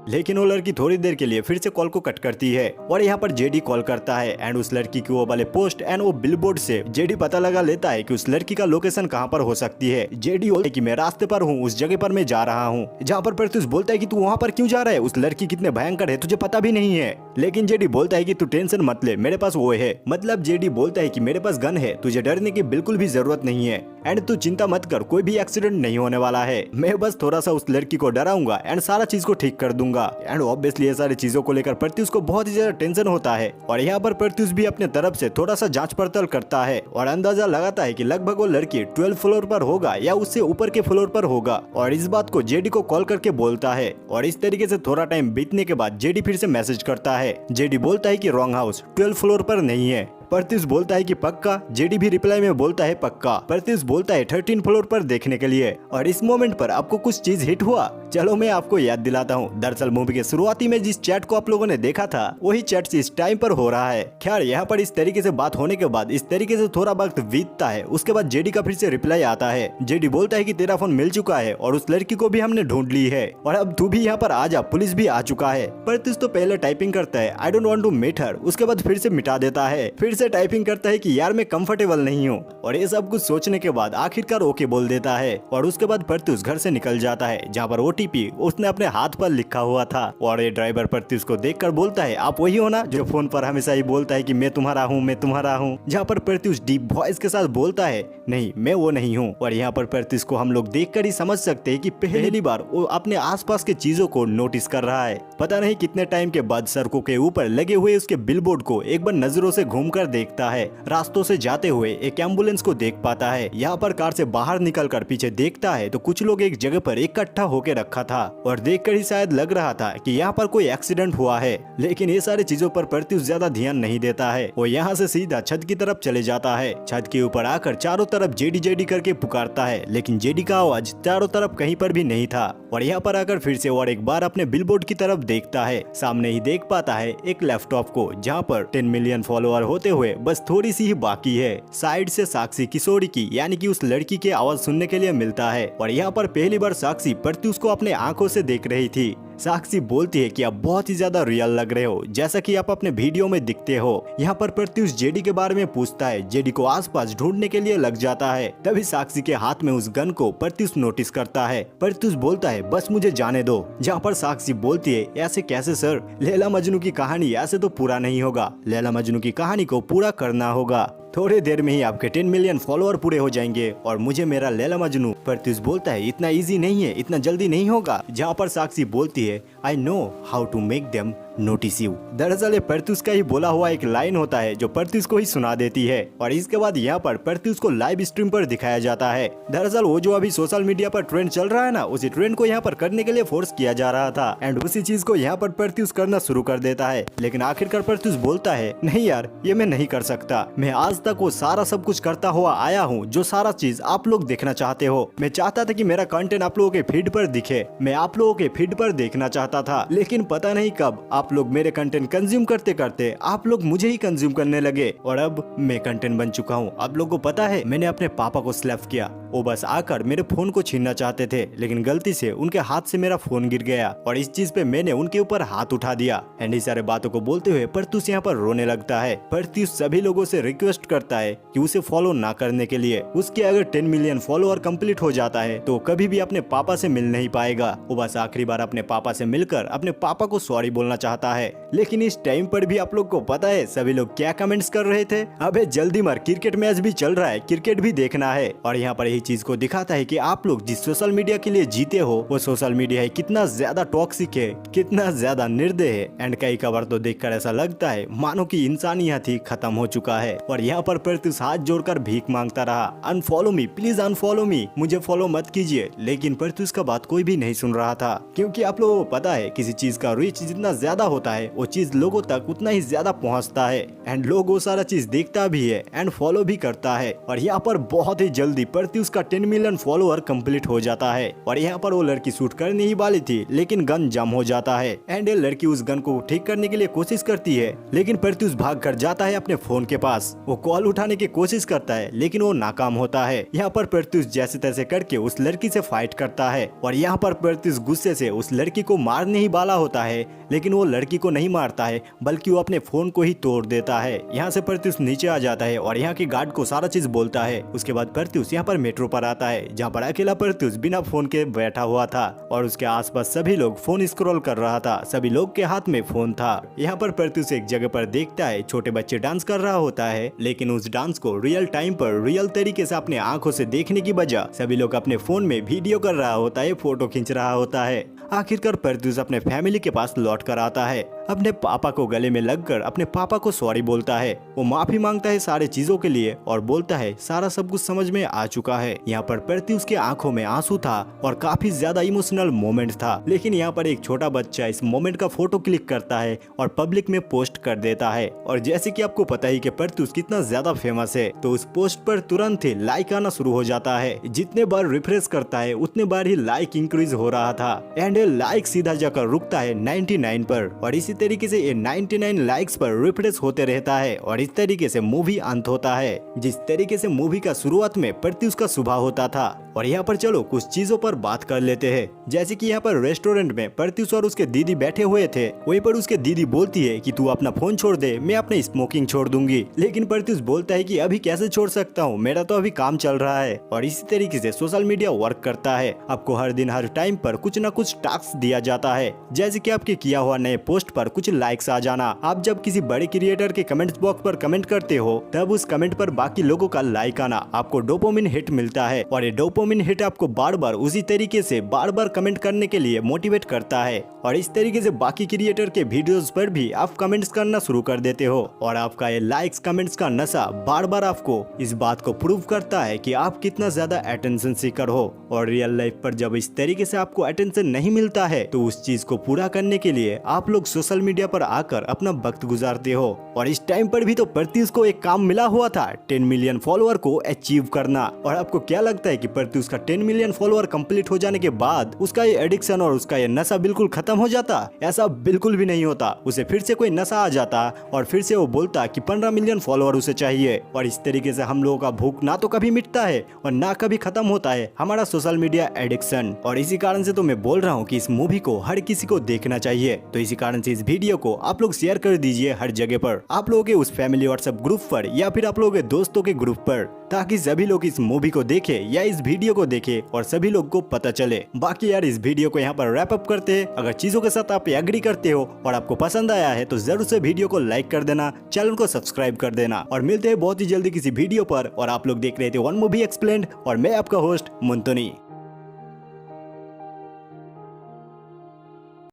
लेकिन वो लड़की थोड़ी देर के लिए फिर से कॉल को कट करती है और यहाँ पर जेडी कॉल करता है एंड उस लड़की की वो वाले पोस्ट एंड वो बिलबोर्ड से जेडी पता लगा लेता है कि उस लड़की का लोकेशन कहाँ पर हो सकती है। जेडी बोलता है कि मैं रास्ते पर हूँ, उस जगह पर मैं जा रहा हूँ। जहाँ पर प्रत्युष बोलता है कि तू वहाँ पर क्यों जा रहा है, उस लड़की कितने भयंकर है तुझे पता भी नहीं है। लेकिन जेडी बोलता है कि तू टेंशन मत ले, मेरे पास वो है। मतलब जेडी बोलता है कि मेरे पास गन है, तुझे डरने की बिल्कुल भी जरूरत नहीं है एंड तू चिंता मत कर, कोई भी एक्सीडेंट नहीं होने वाला है। मैं बस थोड़ा सा उस लड़की को डराऊंगा एंड सारा चीज को ठीक कर दूंगा। एंड ऑब्वियसली ये सारी चीजों को लेकर प्रत्युष को बहुत ही ज्यादा टेंशन होता है और यहाँ पर प्रत्युष भी अपने तरफ से थोड़ा सा जांच पड़ताल करता है और अंदाजा लगाता है कि लगभग वो लड़की 12 फ्लोर पर होगा या उससे ऊपर के फ्लोर पर होगा और इस बात को जेडी को कॉल करके बोलता है। और इस तरीके से थोड़ा टाइम बीतने के बाद जेडी फिर से मैसेज करता है। जेडी बोलता है कि रॉन्ग हाउस, 12 फ्लोर पर नहीं है। प्रत्युष बोलता है कि पक्का, जेडी भी रिप्लाई में बोलता है पक्का। प्रत्युष बोलता है 13 फ्लोर पर देखने के लिए। और इस मोमेंट पर आपको कुछ चीज हिट हुआ, चलो मैं आपको याद दिलाता हूँ। दरअसल मूवी के शुरुआती में जिस चैट को आप लोगों ने देखा था वही चैट इस टाइम पर हो रहा है। खैर यहाँ पर इस तरीके से बात होने के बाद इस तरीके से थोड़ा वक्त बीतता है, उसके बाद जेडी का फिर से रिप्लाई आता है। जेडी बोलता है कि तेरा फोन मिल चुका है और उस लड़की को भी हमने ढूंढ ली है और अब तू भी यहाँ पर आ जा, पुलिस भी आ चुका है। प्रत्युष तो पहले टाइपिंग करता है I don't want to meet her, उसके बाद फिर से मिटा देता है, फिर से टाइपिंग करता है कि यार मैं कंफर्टेबल नहीं हूँ। और ये सब कुछ सोचने के बाद आखिरकार ओके बोल देता है और उसके बाद प्रत्युष घर से निकल जाता है जहाँ पर ओटीपी उसने अपने हाथ पर लिखा हुआ था। और ये ड्राइवर प्रत्युष को देखकर बोलता है आप वही हो ना जो फोन पर हमेशा ही बोलता है कि मैं तुम्हारा हूँ, मैं तुम्हारा हूँ। जहाँ पर प्रत्युष डीप वॉइस के साथ बोलता है नहीं मैं वो नहीं हूँ। और यहाँ पर प्रत्युष को हम लोग देखकर ही समझ सकते हैं कि पहली बार वो अपने आसपास के चीजों को नोटिस कर रहा है। पता नहीं कितने टाइम के बाद सड़कों के ऊपर लगे हुए उसके बिलबोर्ड को एक बार नजरों से घूमकर देखता है। रास्तों से जाते हुए एक एम्बुलेंस को देख पाता है। यहाँ पर कार से बाहर निकलकर पीछे देखता है तो कुछ लोग एक जगह पर इकट्ठा होकर रखा था और देखकर ही शायद लग रहा था कि यहाँ पर कोई एक्सीडेंट हुआ है। लेकिन ये सारी चीजों पर प्रत्युष ज्यादा ध्यान नहीं देता है। वो यहाँ से सीधा छत की तरफ चले जाता है। छत के ऊपर आकर चारों तरफ जेडी जेडी करके पुकारता है लेकिन जेडी का आवाज चारों तरफ कहीं पर भी नहीं था। और यहाँ पर आकर फिर से और एक बार अपने बिलबोर्ड की तरफ देखता है। सामने ही देख पाता है एक लैपटॉप को जहाँ पर 10 मिलियन फॉलोअर होते हुए बस थोड़ी सी ही बाकी है। साइड से साक्षी किशोरी की यानी कि उस लड़की की आवाज सुनने के लिए मिलता है। और यहाँ पर पहली बार साक्षी प्रत्युष को अपने आंखों से देख रही थी। साक्षी बोलती है कि आप बहुत ही ज्यादा रियल लग रहे हो, जैसा कि आप अपने वीडियो में दिखते हो। यहाँ पर प्रत्युष जेडी के बारे में पूछता है, जेडी को आसपास ढूंढने के लिए लग जाता है। तभी साक्षी के हाथ में उस गन को प्रत्युष नोटिस करता है। प्रत्युष बोलता है बस मुझे जाने दो। जहाँ पर साक्षी बोलती है ऐसे कैसे सर, लैला मजनू की कहानी ऐसे तो पूरा नहीं होगा, लैला मजनू की कहानी को पूरा करना होगा। थोड़ी देर में ही आपके 10 मिलियन फॉलोअर पूरे हो जाएंगे और मुझे मेरा लैला मजनू। प्रत्युष बोलता है इतना इजी नहीं है, इतना जल्दी नहीं होगा। जहाँ पर साक्षी बोलती है I know how to make them notice you. दरअसल प्रत्युष का ही बोला हुआ एक लाइन होता है जो प्रत्युष को ही सुना देती है। और इसके बाद यहाँ पर प्रत्युष को लाइव स्ट्रीम पर दिखाया जाता है। दरअसल वो जो अभी सोशल मीडिया पर ट्रेंड चल रहा है ना, उसी ट्रेंड को यहाँ पर करने के लिए फोर्स किया जा रहा था एंड उसी चीज को यहाँ पर प्रत्युष करना शुरू कर देता है। लेकिन आखिरकार प्रत्युष बोलता है नहीं यार ये मैं नहीं कर सकता, मैं आज तक वो सारा सब कुछ करता हुआ आया हूँ जो सारा चीज आप लोग देखना चाहते हो। मैं चाहता था कि मेरा कंटेंट आप लोगों के फीड पर दिखे, मैं आप लोगों के फीड पर देखना चाहता था। लेकिन पता नहीं कब आप लोग मेरे कंटेंट कंज्यूम करते करते आप लोग मुझे ही कंज्यूम करने लगे और अब मैं कंटेंट बन चुका हूँ। आप लोगों को पता है मैंने अपने पापा को स्लैप किया, वो बस आकर मेरे फोन को छीनना चाहते थे लेकिन गलती से उनके हाथ से मेरा फोन गिर गया और इस चीज पे मैंने उनके ऊपर हाथ उठा दिया। एंड इस सारे बातों को बोलते हुए प्रत्युष यहाँ पर रोने लगता है। प्रत्युष सभी लोगों से रिक्वेस्ट करता है कि उसे फॉलो ना करने के लिए। उसके अगर 10 मिलियन फॉलोअर कंप्लीट हो जाता है तो कभी भी अपने पापा से मिल नहीं पाएगा। वो बस आखिरी बार अपने पापा से मिलकर अपने पापा को सॉरी बोलना चाहता है। लेकिन इस टाइम पर भी आप लोग को पता है सभी लोग क्या कमेंट्स कर रहे थे, अबे जल्दी मार, क्रिकेट मैच भी चल रहा है, क्रिकेट भी देखना है। और यहाँ पर ही चीज को दिखाता है कि आप लोग जिस सोशल मीडिया के लिए जीते हो वो सोशल मीडिया है कितना ज्यादा टॉक्सिक है, कितना ज्यादा निर्दय है। एंड कई खबर तो देखकर ऐसा लगता है मानो कि इंसानियत ही खत्म हो चुका है। और यहाँ पर प्रत्युष हाथ जोड़कर भीख मांगता रहा, अनफॉलो मी प्लीज, अनफॉलो मी, मुझे फॉलो मत कीजिए। लेकिन प्रत्युष का बात कोई भी नहीं सुन रहा था, क्योंकि आप लोगों को पता है किसी चीज का रीच जितना ज्यादा होता है वो चीज लोगों तक उतना ही ज्यादा पहुंचता है। एंड लोग वो सारा चीज देखता भी है एंड फॉलो भी करता है। और यहाँ पर बहुत ही जल्दी प्रत्युष का 10 मिलियन फॉलोअर कंप्लीट हो जाता है। और यहाँ पर वो लड़की शूट करने ही वाली थी लेकिन गन जम हो जाता है। एंड ये लड़की उस गन को ठीक करने के लिए कोशिश करती है, लेकिन प्रत्युष भाग कर जाता है अपने फोन के पास। वो कॉल उठाने की कोशिश करता है लेकिन वो नाकाम होता है। यहाँ पर प्रत्युष जैसे तैसे करके उस लड़की से फाइट करता है। और यहाँ पर प्रत्युष गुस्से से उस लड़की को मारने ही वाला होता है, लेकिन वो लड़की को नहीं मारता है बल्कि वो अपने फोन को ही तोड़ देता है। यहाँ से प्रत्युष नीचे आ जाता है और यहाँ के गार्ड को सारा चीज बोलता है। उसके बाद प्रत्युष यहाँ पर मेट्रो पर आता है, जहाँ पर अकेला प्रत्युष बिना फोन के बैठा हुआ था और उसके आसपास सभी लोग फोन स्क्रॉल कर रहा था, सभी लोग के हाथ में फोन था। यहाँ पर प्रत्युष एक जगह पर देखता है छोटे बच्चे डांस कर रहा होता है, लेकिन उस डांस को रियल टाइम पर रियल तरीके से अपने आंखों से देखने की बजाय सभी लोग अपने फोन में वीडियो कर रहा होता है, फोटो खींच रहा होता है। आखिरकार प्रत्युष अपने फैमिली के पास लौट कर आता है, अपने पापा को गले में लगकर अपने पापा को सॉरी बोलता है। वो माफी मांगता है सारे चीजों के लिए और बोलता है सारा सब कुछ समझ में आ चुका है। यहाँ पर प्रत्युष के आंखों में आंसू था और काफी ज्यादा इमोशनल मोमेंट था। लेकिन यहाँ पर एक छोटा बच्चा इस मोमेंट का फोटो क्लिक करता है और पब्लिक में पोस्ट कर देता है। और जैसे कि आपको पता ही कि प्रत्युष कितना ज्यादा फेमस है, तो उस पोस्ट पर तुरंत ही लाइक आना शुरू हो जाता है। जितने बार रिफ्रेश करता है उतने बार ही लाइक इंक्रीज हो रहा था। एंड लाइक सीधा जाकर रुकता है 99 पर और इसी तरीके से ये 99 लाइक्स पर रिफ्रेश होते रहता है। और इस तरीके से मूवी अंत होता है, जिस तरीके से मूवी का शुरुआत में प्रत्युष का सुबह होता था। और यहाँ पर चलो कुछ चीजों पर बात कर लेते हैं। जैसे कि यहाँ पर रेस्टोरेंट में प्रत्युष और उसके दीदी बैठे हुए थे, वहीं पर उसके दीदी बोलती है कि तू अपना फोन छोड़ दे, मैं अपने स्मोकिंग छोड़ दूंगी। लेकिन प्रत्युष बोलता है कि अभी कैसे छोड़ सकता हूँ, मेरा तो अभी काम चल रहा है। और इसी तरीके से सोशल मीडिया वर्क करता है। आपको हर दिन हर टाइम पर कुछ न कुछ टास्क दिया जाता है, जैसे कि आपके किया हुआ नए पोस्ट पर कुछ लाइक्स आ जाना। आप जब किसी बड़े क्रिएटर के कमेंट्स बॉक्स पर कमेंट करते हो तब उस कमेंट पर बाकी लोगों का लाइक आना, आपको डोपामिन हिट मिलता है। और ये डोपामिन हिट आपको बार बार उसी तरीके से बार बार कमेंट करने के लिए मोटिवेट करता है। और इस तरीके से बाकी क्रिएटर के वीडियोस पर भी आप कमेंट्स करना शुरू कर देते हो। और आपका ये लाइक्स कमेंट्स का नशा बार बार आपको इस बात को प्रूव करता है कि आप कितना ज्यादा अटेंशन सीकर हो। और रियल लाइफ पर जब इस तरीके से आपको अटेंशन नहीं मिलता है तो उस चीज को पूरा करने के लिए आप लोग सोशल मीडिया पर आकर अपना वक्त गुजारते हो। और इस टाइम पर भी तो प्रत्युष को एक काम मिला हुआ था, 10 मिलियन फॉलोअर को अचीव करना। और आपको क्या लगता है कि प्रत्युष का 10 मिलियन फॉलोअर कंप्लीट हो जाने के बाद उसका ये एडिक्शन और उसका ये नशा बिल्कुल खत्म हो जाता? ऐसा बिल्कुल भी नहीं होता। उसे फिर से कोई नशा आ जाता और फिर से वो बोलता कि 15 मिलियन फॉलोअर उसे चाहिए। और इस तरीके से हम लोगों का भूख ना तो कभी मिटता है और ना कभी खत्म होता है हमारा सोशल मीडिया एडिक्शन। और इसी कारण से तो मैं बोल रहा हूँ कि इस मूवी को हर किसी को देखना चाहिए। तो इसी कारण से इस वीडियो को आप लोग शेयर कर दीजिए हर जगह पर, आप लोगों के उस फैमिली व्हाट्सएप ग्रुप पर या फिर आप लोगों के दोस्तों के ग्रुप पर, ताकि सभी लोग इस मूवी को देखे या इस वीडियो को देखे और सभी लोग को पता चले। बाकी यार इस वीडियो को यहाँ पर रैप अप करते हैं। अगर चीजों के साथ आप एग्री करते हो और आपको पसंद आया है तो जरूर से वीडियो को लाइक कर देना, चैनल को सब्सक्राइब कर देना। और मिलते हैं बहुत ही जल्दी किसी वीडियो पर। और आप लोग देख रहे थे वन मूवी एक्सप्लेन्ड और मैं आपका होस्ट मुंतनी।